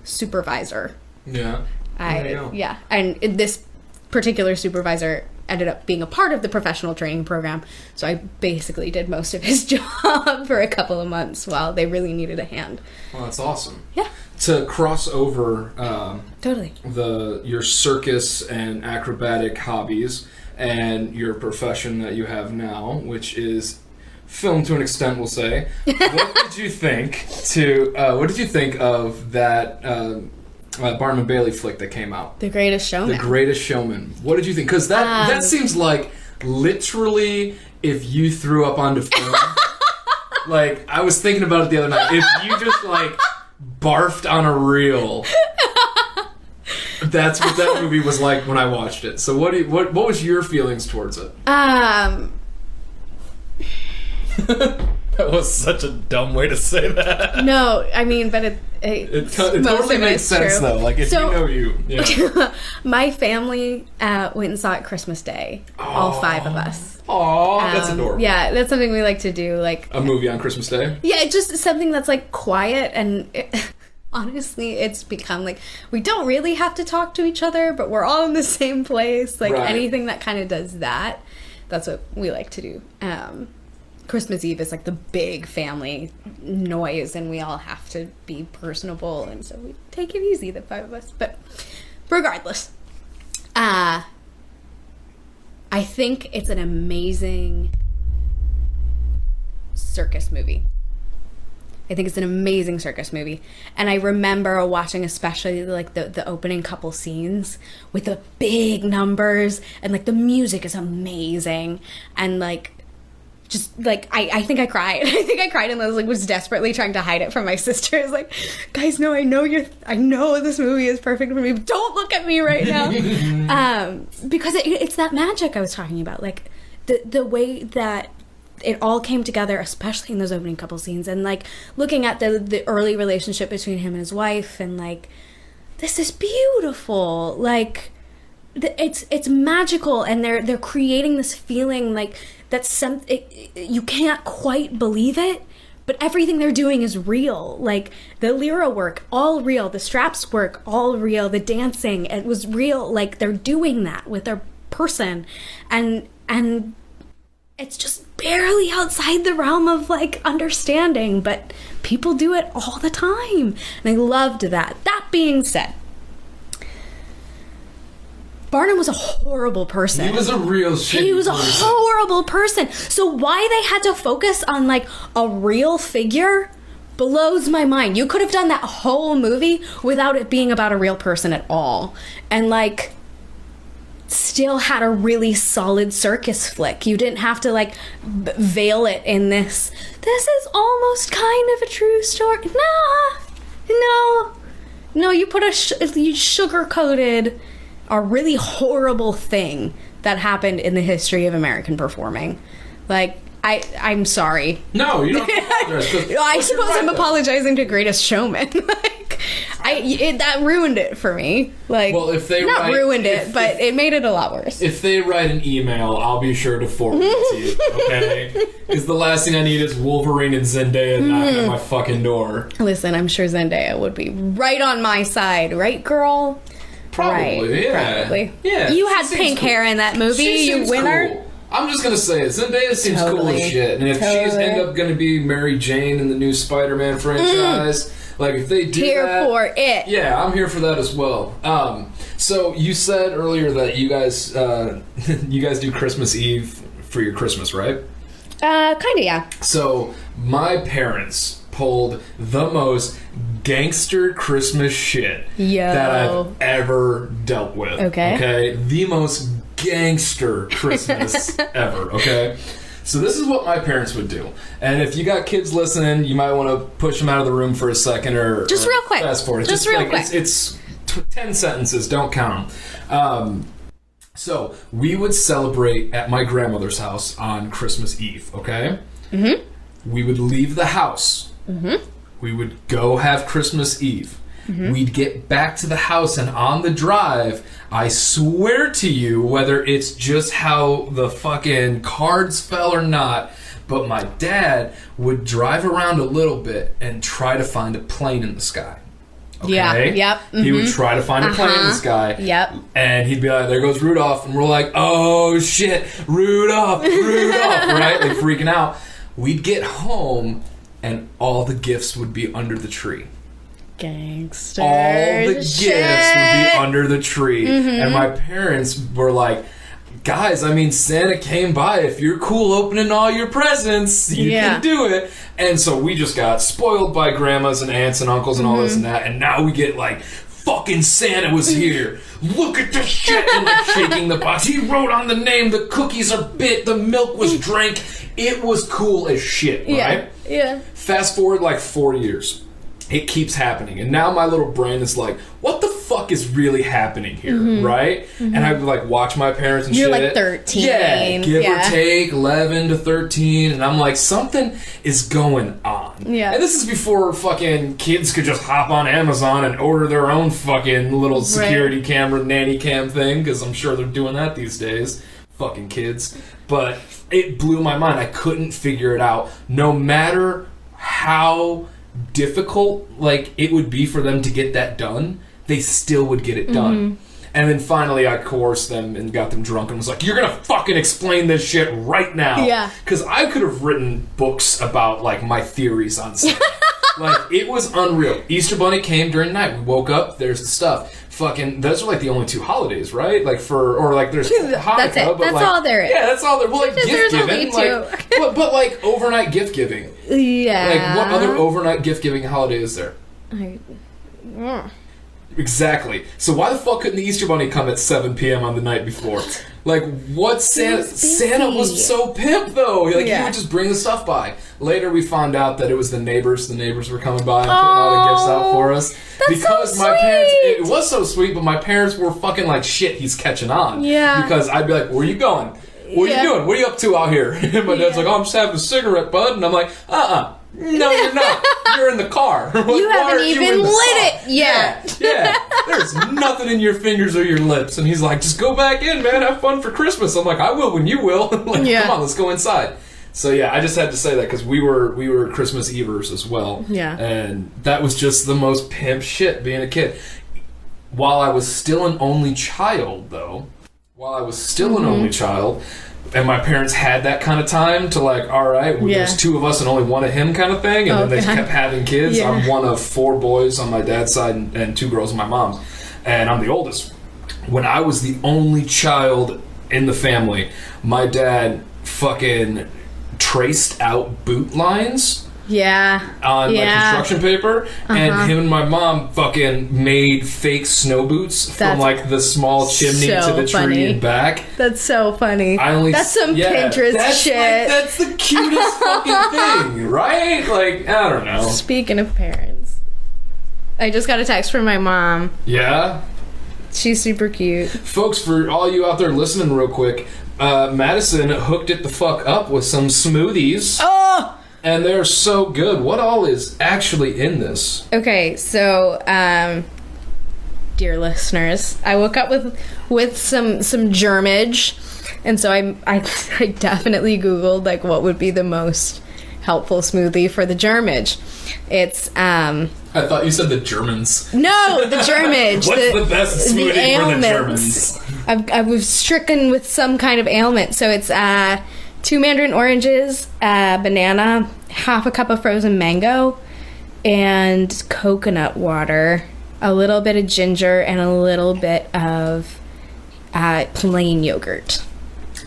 supervisor. Yeah. Yeah. And this particular supervisor ended up being a part of the professional training program. So I basically did most of his job for a couple of months while they really needed a hand. Well, that's awesome. Yeah. To cross over totally your circus and acrobatic hobbies and your profession that you have now, which is film to an extent, we'll say. What did you think of that Barnum & Bailey flick that came out? The Greatest Showman. The Greatest Showman. What did you think? Because that seems like literally if you threw up onto film. Like, I was thinking about it the other night. If you just, like, barfed on a reel. That's what that movie was like when I watched it. So what was your feelings towards it? That was such a dumb way to say that. No, I mean, but it totally makes sense, though. Like, if you know you. Yeah. My family went and saw it Christmas Day. All 5 of us. Aw, that's adorable. Yeah, that's something we like to do. Like a movie on Christmas Day? Yeah, just something that's, like, quiet. And honestly, it's become, like, we don't really have to talk to each other, but we're all in the same place. Like, anything that kind of does that, that's what we like to do. Christmas Eve is like the big family noise, and we all have to be personable, and so we take it easy, the 5 of us. But regardless, I think it's an amazing circus movie. I think it's an amazing circus movie. And I remember watching especially like the opening couple scenes with the big numbers, and like the music is amazing, and like just like I think I cried. I think I cried and was desperately trying to hide it from my sisters. Like, guys, no, I know this movie is perfect for me, but don't look at me right now. Because it's that magic I was talking about. Like the way that it all came together, especially in those opening couple scenes, and like looking at the early relationship between him and his wife, and like, this is beautiful. Like, it's magical, and they're creating this feeling like that's you can't quite believe it, but everything they're doing is real. Like the lyra work, all real. The straps work, all real. The dancing, it was real. Like they're doing that with their person, and it's just barely outside the realm of like understanding, but people do it all the time, and I loved that. That being said, Barnum was a horrible person. He was a real shitty person. He was a horrible person. So why they had to focus on like a real figure blows my mind. You could have done that whole movie without it being about a real person at all, and like still had a really solid circus flick. You didn't have to like veil it in this is almost kind of a true story. No, you put you sugar-coated a really horrible thing that happened in the history of American performing. Like, I'm sorry. No, you don't apologize. I suppose I'm apologizing to Greatest Showman. Like, that ruined it for me. Like, well, if they ruined it, but it made it a lot worse. If they write an email, I'll be sure to forward it to you. Okay, because the last thing I need is Wolverine and Zendaya knocking at my fucking door. Listen, I'm sure Zendaya would be right on my side, right, girl? Probably, right, yeah. Probably. Yeah. You had pink hair in that movie, you winner. Cool. I'm just gonna say it. Zendaya seems cool as shit. And if she's end up gonna be Mary Jane in the new Spider-Man franchise, like if they do here for it. Yeah, I'm here for that as well. So you said earlier that you guys do Christmas Eve for your Christmas, right? Kinda, yeah. So my parents pulled the most gangster Christmas shit that I've ever dealt with. Okay? The most gangster Christmas ever, okay? So this is what my parents would do. And if you got kids listening, you might want to push them out of the room for a second or... Just real quick. Fast forward. Just real quick. It's 10 sentences. Don't count them. So we would celebrate at my grandmother's house on Christmas Eve, okay? Mm-hmm. We would leave the house. Mm-hmm. We would go have Christmas Eve. Mm-hmm. We'd get back to the house, and on the drive, I swear to you, whether it's just how the fucking cards fell or not, but my dad would drive around a little bit and try to find a plane in the sky. Okay? Yeah, yep. Mm-hmm. He would try to find a plane in the sky. Yep. And he'd be like, there goes Rudolph. And we're like, oh shit, Rudolph, right? Like freaking out. We'd get home, and all the gifts would be under the tree. Gangster. All the gifts would be under the tree. Mm-hmm. And my parents were like, guys, I mean, Santa came by. If you're cool opening all your presents, you can do it. And so we just got spoiled by grandmas and aunts and uncles and all this and that. And now we get like, fucking Santa was here. Look at this shit. And like shaking the box. He wrote on the name, the cookies are bit, the milk was drank. It was cool as shit, right? Yeah. Fast forward like 4 years. It keeps happening. And now my little brain is like, what the fuck is really happening here, right? Mm-hmm. And I would like watch my parents and You're shit. You're like 13. Yeah, give or take 11 to 13. And I'm like, something is going on. Yeah. And this is before fucking kids could just hop on Amazon and order their own fucking little security camera nanny cam thing, because I'm sure they're doing that these days. Fucking kids. But it blew my mind. I couldn't figure it out. No matter how difficult like it would be for them to get that done, they still would get it done. And then finally I coerced them and got them drunk and was like, you're gonna fucking explain this shit right now. Yeah. Because I could have written books about like my theories on Santa. Like, it was unreal. Easter Bunny came during the night. We woke up, there's the stuff. Fucking, those are like the only two holidays, right? Like or like there's Hanukkah. That's it. But that's like, all there is. Yeah, that's all there. Well, like gift giving, like, but like overnight gift giving. Yeah. Like, what other overnight gift giving holiday is there? Exactly. So why the fuck couldn't the Easter Bunny come at 7 p.m. on the night before? Like, what Santa was so pimp, though. Like, he would just bring the stuff by. Later, we found out that it was the neighbors. The neighbors were coming by and putting all the gifts out for us. That's because so my sweet. parents, it was so sweet, but my parents were fucking like, shit, he's catching on. Yeah. Because I'd be like, where are you going? What are you doing? What are you up to out here? And my dad's like, oh, I'm just having a cigarette, bud. And I'm like, no, you're not. You're in the car. Like, you haven't even lit it yet. Yeah. There's nothing in your fingers or your lips. And he's like, just go back in, man. Have fun for Christmas. I'm like, I will when you will. Like, come on, let's go inside. So yeah, I just had to say that because we were Christmas Evers as well. Yeah. And that was just the most pimp shit being a kid. While I was still an only child, though, and my parents had that kind of time to like, all right, well, there's two of us and only one of him kind of thing. And then they kept having kids. Yeah. I'm one of 4 boys on my dad's side and 2 girls on my mom's. And I'm the oldest. When I was the only child in the family, my dad fucking traced out boot lines. On like construction paper, and him and my mom fucking made fake snow boots from like the small chimney to the tree and back. That's so funny. That's some Pinterest shit. Like, that's the cutest fucking thing, right? Like, I don't know. Speaking of parents, I just got a text from my mom. Yeah? She's super cute. Folks, for all you out there listening real quick, Madisen hooked it the fuck up with some smoothies. Oh! And they're so good. What all is actually in this? Okay, so, dear listeners, I woke up with some germage, and so I definitely Googled, like, what would be the most helpful smoothie for the germage. It's, I thought you said the Germans. No, the germage. What's the best smoothie for the Germans? I was stricken with some kind of ailment, so it's, 2 mandarin oranges, banana, half a cup of frozen mango, and coconut water, a little bit of ginger, and a little bit of plain yogurt.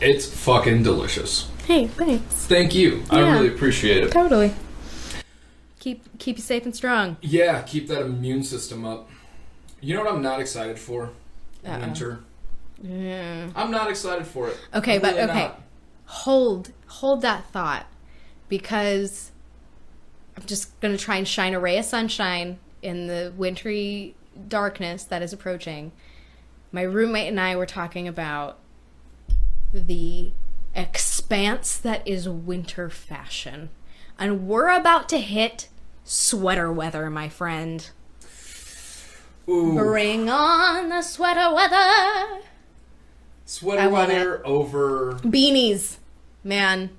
It's fucking delicious. Hey, thanks. Thank you. I really appreciate it. Totally. Keep you safe and strong. Yeah, keep that immune system up. You know what I'm not excited for? Winter. Yeah. I'm not excited for it. Okay, I'm but really okay. not. hold that thought, because I'm just going to try and shine a ray of sunshine in the wintry darkness that is approaching. My roommate and I were talking about the expanse that is winter fashion. And we're about to hit sweater weather, my friend. Ooh. Bring on the sweater weather. Sweater weather over... beanies, man.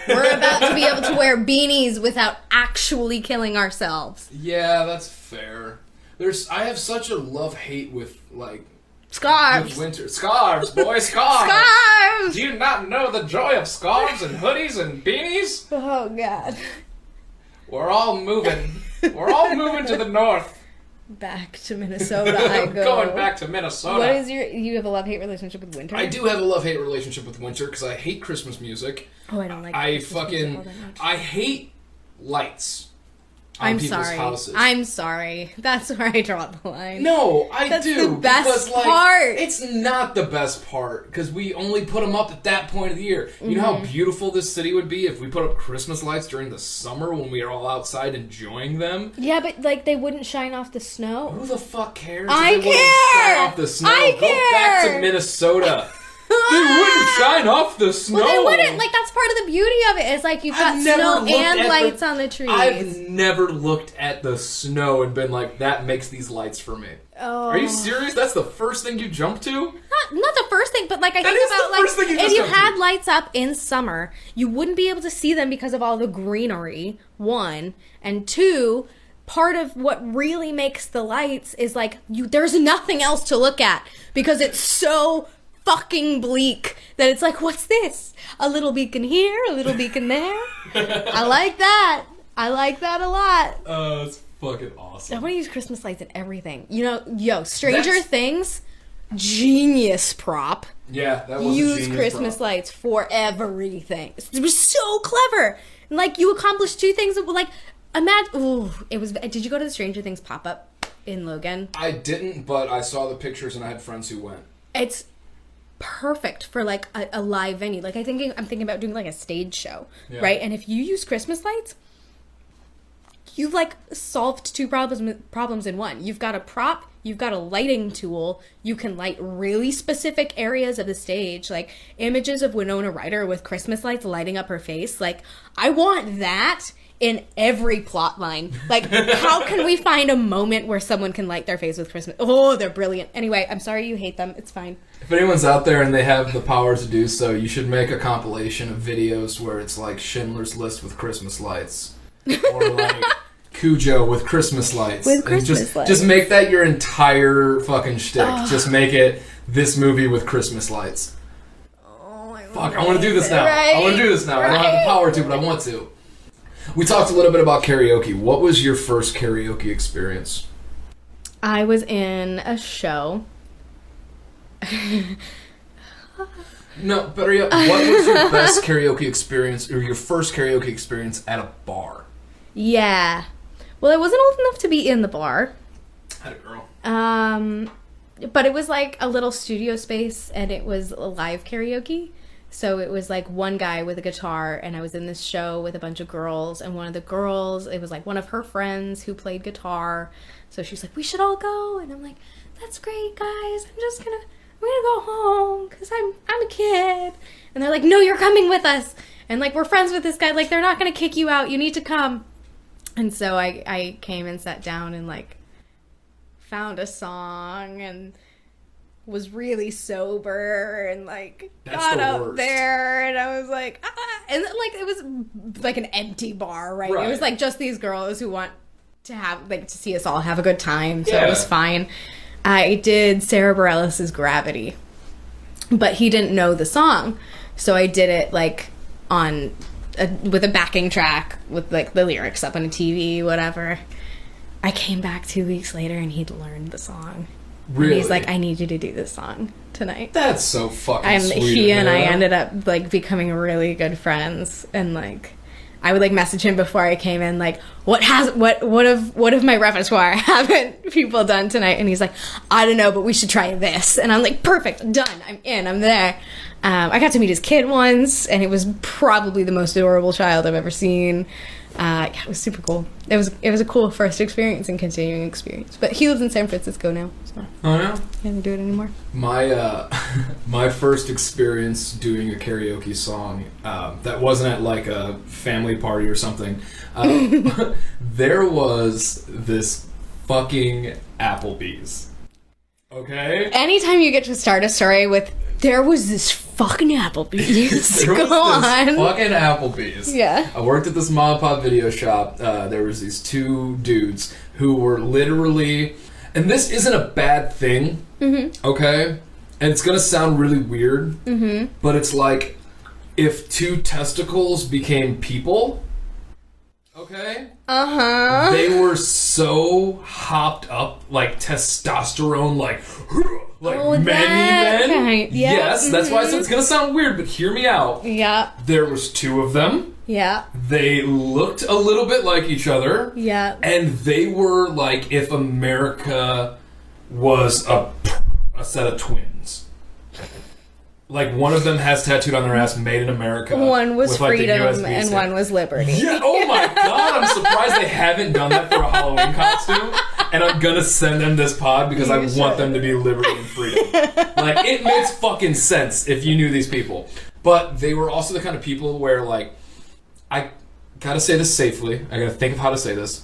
We're about to be able to wear beanies without actually killing ourselves. Yeah, that's fair. I have such a love-hate with, like... scarves. With winter. Scarves, boy, scarves. Scarves! Do you not know the joy of scarves and hoodies and beanies? Oh, God. We're all moving. We're all moving to the north. Back to Minnesota I go. Going back to Minnesota. What is you have a love-hate relationship with winter? I do have a love-hate relationship with winter because I hate Christmas music. Oh, I don't like Christmas music all that much. I hate lights on people's houses. I'm sorry. That's where I draw the line. No, That's do. the best because, part. It's not the best part because we only put them up at that point of the year. You know how beautiful this city would be if we put up Christmas lights during the summer when we are all outside enjoying them? Yeah, but like they wouldn't shine off the snow. Who the fuck cares? I if they care. Wouldn't shine off the snow? I Go care. back to Minnesota. They wouldn't shine off the snow. Well, they wouldn't. Like, that's part of the beauty of it. It's like you've got snow and lights on the trees. I've never looked at the snow and been like, that makes these lights for me. Oh. Are you serious? That's the first thing you jump to? Not the first thing, but like I think about like if you had lights up in summer, you wouldn't be able to see them because of all the greenery, one. And two, part of what really makes the lights is like there's nothing else to look at because it's so fucking bleak that it's like, what's this? A little beacon here, a little beacon there. I like that. I like that a lot. It's fucking awesome. I want to use Christmas lights in everything. You know, Stranger Things, genius prop. Yeah, that was a use genius Christmas prop. lights for everything. It was so clever. And like you accomplished two things. Like imagine. Ooh, it was. Did you go to the Stranger Things pop up in Logan? I didn't, but I saw the pictures and I had friends who went. It's perfect for like a live venue. Like I'm thinking about doing like a stage show, right? And if you use Christmas lights, you've like solved two problems in one. You've got a prop, you've got a lighting tool. You can light really specific areas of the stage, like images of Winona Ryder with Christmas lights lighting up her face. Like I want that in every plot line. Like, how can we find a moment where someone can light their face with Christmas? Oh, they're brilliant. Anyway, I'm sorry you hate them. It's fine. If anyone's out there and they have the power to do so, you should make a compilation of videos where it's like Schindler's List with Christmas lights. Or like Cujo with Christmas lights. With Christmas lights. Just make that your entire fucking shtick. Just make it this movie with Christmas lights. Oh, Fuck, I want to do this now. Right. I want to do this now. I don't have the power to, but I want to. We talked a little bit about karaoke. What was your first karaoke experience? I was in a show. No, better yet, what was your best karaoke experience, or your first karaoke experience at a bar? Yeah. Well, I wasn't old enough to be in the bar. Had a girl. But it was like a little studio space, and it was a live karaoke. So it was like one guy with a guitar, and I was in this show with a bunch of girls, and one of the girls, it was like one of her friends who played guitar. So she's like, we should all go. And I'm like, that's great, guys. I'm gonna go home because I'm a kid. And they're like, no, you're coming with us. And like, we're friends with this guy. Like, they're not gonna kick you out. You need to come. And so I came and sat down and like found a song and was really sober and like got up there and I was like, and like it was like an empty bar, right? It was like just these girls who want to have like to see us all have a good time, so it was fine. I did Sarah Bareilles' Gravity, but he didn't know the song, so I did it like on with a backing track with like the lyrics up on a TV, whatever. I came back 2 weeks later and he'd learned the song. Really? And he's like, I need you to do this song tonight. That's so fucking and sweet. He and I ended up like becoming really good friends, and like I would like message him before I came in, like, what of my repertoire haven't people done tonight? And he's like, I don't know, but we should try this. And I'm like, perfect, done, I'm in, I'm there. I got to meet his kid once, and it was probably the most adorable child I've ever seen. Yeah, it was super cool. It was a cool first experience and continuing experience. But he lives in San Francisco now, so oh yeah, he doesn't do it anymore. My my first experience doing a karaoke song that wasn't at like a family party or something. There was this fucking Applebee's. Okay. Anytime you get to start a story with there was this fucking Applebee's. Go on. Fucking Applebee's. Yeah. I worked at this mom and pop video shop. There was these two dudes who were literally, and this isn't a bad thing, okay? And it's gonna sound really weird, but it's like if two testicles became people, okay? They were so hopped up, like testosterone, like many men. Right. Yeah. Yes, that's why I said it's gonna sound weird, but hear me out. Yeah. There was two of them. Yeah. They looked a little bit like each other. Yeah. And they were like if America was a set of twins. Like one of them has tattooed on their ass "Made in America." One was with, like, freedom and one was liberty. Yeah. Oh my god! I'm surprised they haven't done that for a Halloween costume. And I'm gonna send them this pod because I want them to be liberty and freedom. Like it makes fucking sense if you knew these people. But they were also the kind of people where like I gotta say this safely. I gotta think of how to say this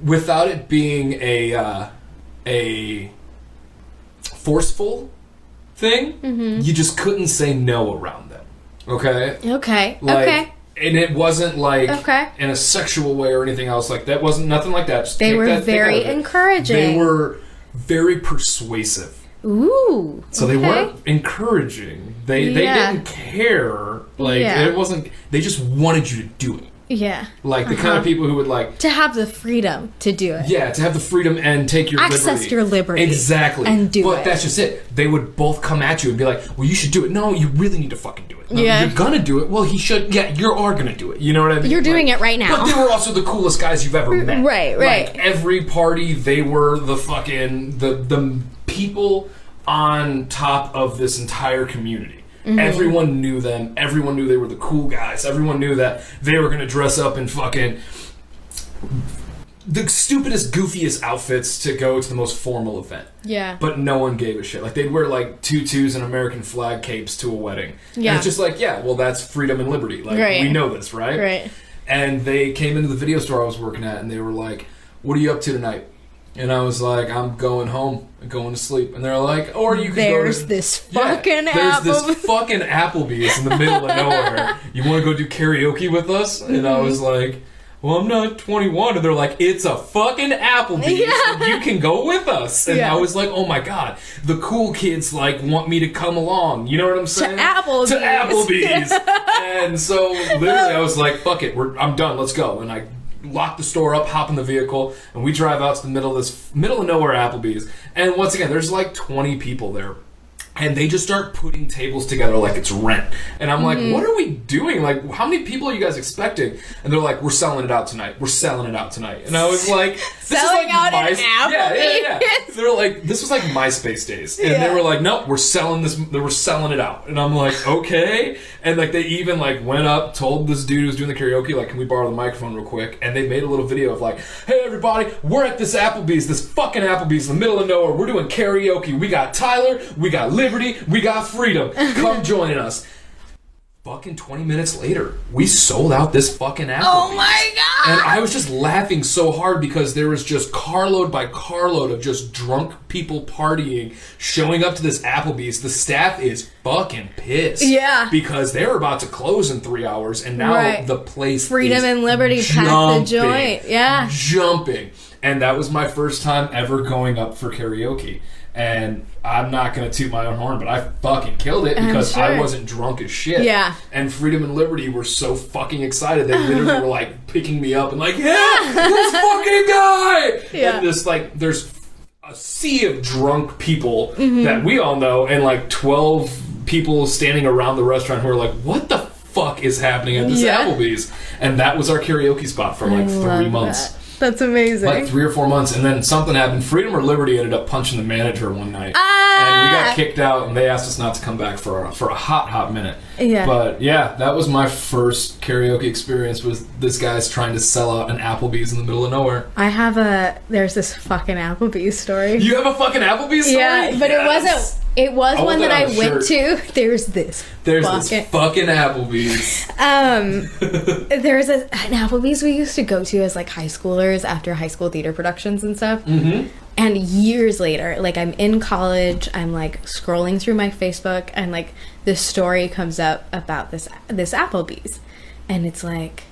without it being a forceful thing. You just couldn't say no around them. Okay. Okay. Like, okay. And it wasn't like in a sexual way or anything else like that. Wasn't nothing like that. Just they were very encouraging. They were very persuasive. Ooh. So they weren't encouraging. They didn't care. Like it wasn't. They just wanted you to do it. Yeah. Like the kind of people who would like to have the freedom to do it. Yeah, to have the freedom and take your access your liberty. Exactly. And do it. But that's just it. They would both come at you and be like, well, you should do it. No, you really need to fucking do it. No, you're gonna do it. Well, he should. Yeah, you are gonna do it. You know what I mean? You're doing it right now. But they were also the coolest guys you've ever met. Right. Like every party, they were the fucking the people on top of this entire community. Everyone knew them. Everyone knew they were the cool guys. Everyone knew that they were going to dress up in fucking the stupidest, goofiest outfits to go to the most formal event. Yeah. But no one gave a shit. Like, they'd wear, like, tutus and American flag capes to a wedding. Yeah. And it's just like, yeah, well, that's freedom and liberty. Like, we know this, right? Right. And they came into the video store I was working at, and they were like, what are you up to tonight? And I was like, I'm going home and going to sleep. And they're like, or you can there's go to... this fucking There's this fucking Applebee's in the middle of nowhere. You want to go do karaoke with us? And I was like, well, I'm not 21. And they're like, it's a fucking Applebee's. And you can go with us. And I was like, oh my god. The cool kids, like, want me to come along. You know what I'm saying? To Applebee's. And so, literally, I was like, fuck it. I'm done. Let's go. And I lock the store up, hop in the vehicle, and we drive out to the middle of nowhere Applebee's. And once again, there's like 20 people there. And they just start putting tables together like it's rent. And I'm like, what are we doing? Like, how many people are you guys expecting? And they're like, we're selling it out tonight. We're selling it out tonight. And I was like, this selling is like out an Applebee's? Yeah. They're like, this was like MySpace days. And they were like, nope, we're selling this. They were selling it out. And I'm like, okay. And like, they even like went up, told this dude who was doing the karaoke, like, can we borrow the microphone real quick? And they made a little video of like, hey everybody, we're at this Applebee's, this fucking Applebee's in the middle of nowhere. We're doing karaoke. We got Tyler, we got Liberty, we got freedom. Come join us. Fucking 20 minutes later, we sold out this fucking Applebee's. Oh my god! And I was just laughing so hard because there was just carload by carload of just drunk people partying, showing up to this Applebee's. The staff is fucking pissed. Yeah. Because they were about to close in 3 hours, and now the place freedom is and liberty packed the joint. Yeah. Jumping. And that was my first time ever going up for karaoke. And I'm not going to toot my own horn, but I fucking killed it because I wasn't drunk as shit. Yeah. And Freedom and Liberty were so fucking excited. They literally were like picking me up and like, yeah, this fucking guy! Yeah. And this, like, there's a sea of drunk people that we all know and like 12 people standing around the restaurant who are like, what the fuck is happening at this Applebee's? And that was our karaoke spot for like 3 months. That's amazing. Like 3 or 4 months, and then something happened. Freedom or Liberty ended up punching the manager one night, and we got kicked out, and they asked us not to come back for a hot minute. Yeah. But yeah, that was my first karaoke experience. Was this guy's trying to sell out an Applebee's in the middle of nowhere? There's this fucking Applebee's story. You have a fucking Applebee's story? Yeah, but it was one that I went to. There's this fucking Applebee's. There's an Applebee's we used to go to as like high schoolers after high school theater productions and stuff. Mm-hmm. And years later, like I'm in college, I'm like scrolling through my Facebook, and like this story comes up about this Applebee's, and it's like,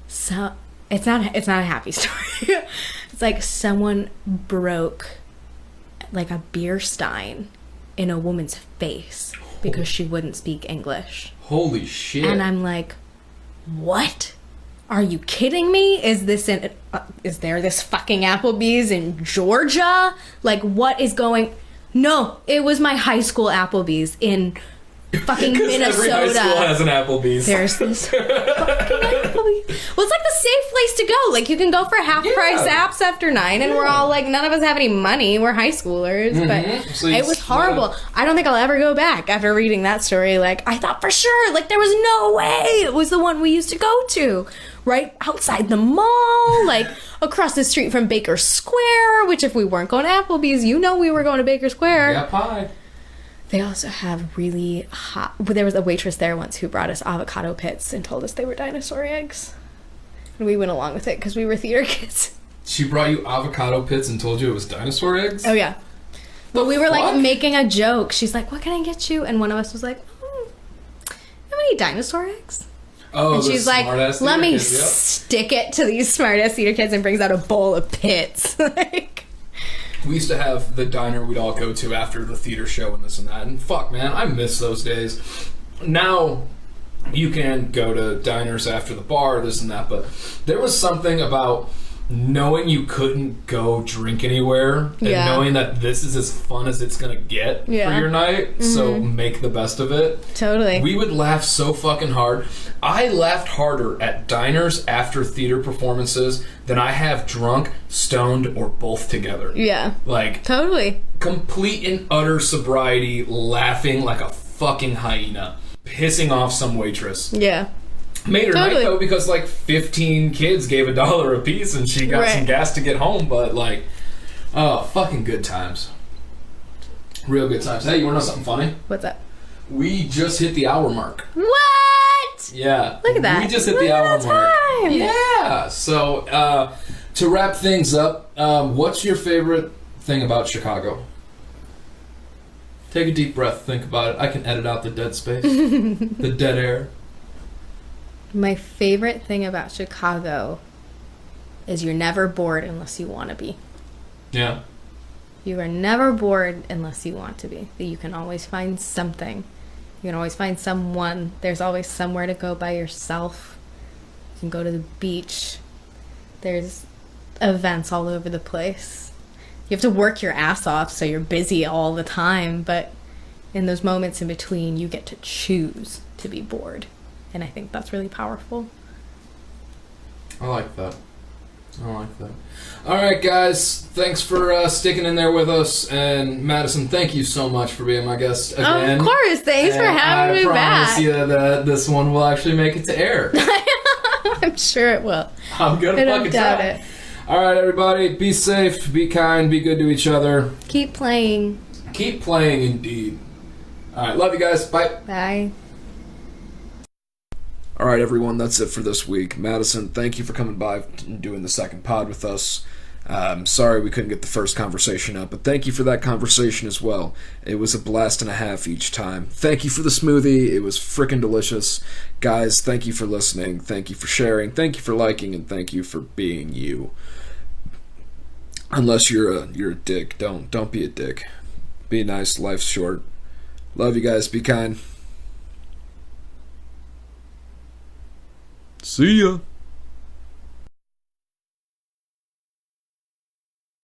so it's not a happy story. It's like someone broke like a beer stein in a woman's face because she wouldn't speak English. Holy shit. And I'm like, what? Are you kidding me? Is there this fucking Applebee's in Georgia? Like, what is going... No, it was my high school Applebee's in fucking Minnesota. Every high school has an Applebee's. There's this fucking Applebee's. Well, it's like the safe place to go. Like, you can go for half price apps after 9, and we're all like, none of us have any money. We're high schoolers, but so it was horrible. I don't think I'll ever go back after reading that story. Like, I thought for sure, like, there was no way it was the one we used to go to. Right outside the mall, like across the street from Baker Square, which if we weren't going to Applebee's, we were going to Baker Square. Yeah, pie. They also have really hot... There was a waitress there once who brought us avocado pits and told us they were dinosaur eggs. And we went along with it because we were theater kids. She brought you avocado pits and told you it was dinosaur eggs? Oh, yeah. But we were like making a joke. She's like, what can I get you? And one of us was like, how many dinosaur eggs? Oh, and she's like, let me stick it to these smart-ass theater kids, and brings out a bowl of pits. Like, we used to have the diner we'd all go to after the theater show and this and that. And fuck, man, I miss those days. Now, you can go to diners after the bar, this and that, but there was something about knowing you couldn't go drink anywhere and knowing that this is as fun as it's gonna get for your night, so make the best of it. Totally. We would laugh so fucking hard. I laughed harder at diners after theater performances than I have drunk, stoned, or both together. Yeah. Like, totally. Complete and utter sobriety, laughing like a fucking hyena, pissing off some waitress. Yeah. Made her night, though, because, like, 15 kids gave $1 a piece and she got some gas to get home, but, like, oh, fucking good times. Real good times. Hey, you want to know something funny? What's up? We just hit the hour mark. What? Yeah. Look at that. We just hit the hour mark. Yeah. So, to wrap things up, what's your favorite thing about Chicago? Take a deep breath. Think about it. I can edit out the dead space. The dead air. My favorite thing about Chicago is you're never bored unless you want to be. Yeah. You are never bored unless you want to be. You can always find something. You can always find someone. There's always somewhere to go by yourself. You can go to the beach. There's events all over the place. You have to work your ass off, so you're busy all the time, but in those moments in between, you get to choose to be bored. And I think that's really powerful. I like that. All right, guys. Thanks for sticking in there with us. And Madisen, thank you so much for being my guest again. Of course. Thanks for having me back. I promise you that this one will actually make it to air. I'm sure it will. I'm going to fucking doubt try. it. All right, everybody. Be safe. Be kind. Be good to each other. Keep playing. Keep playing, indeed. All right. Love you guys. Bye. Bye. All right, everyone, that's it for this week. Madisen, thank you for coming by and doing the second pod with us. Sorry we couldn't get the first conversation up, but thank you for that conversation as well. It was a blast and a half each time. Thank you for the smoothie. It was frickin' delicious. Guys, thank you for listening. Thank you for sharing. Thank you for liking, and thank you for being you. Unless you're a dick. Don't be a dick. Be nice. Life's short. Love you guys. Be kind. See ya.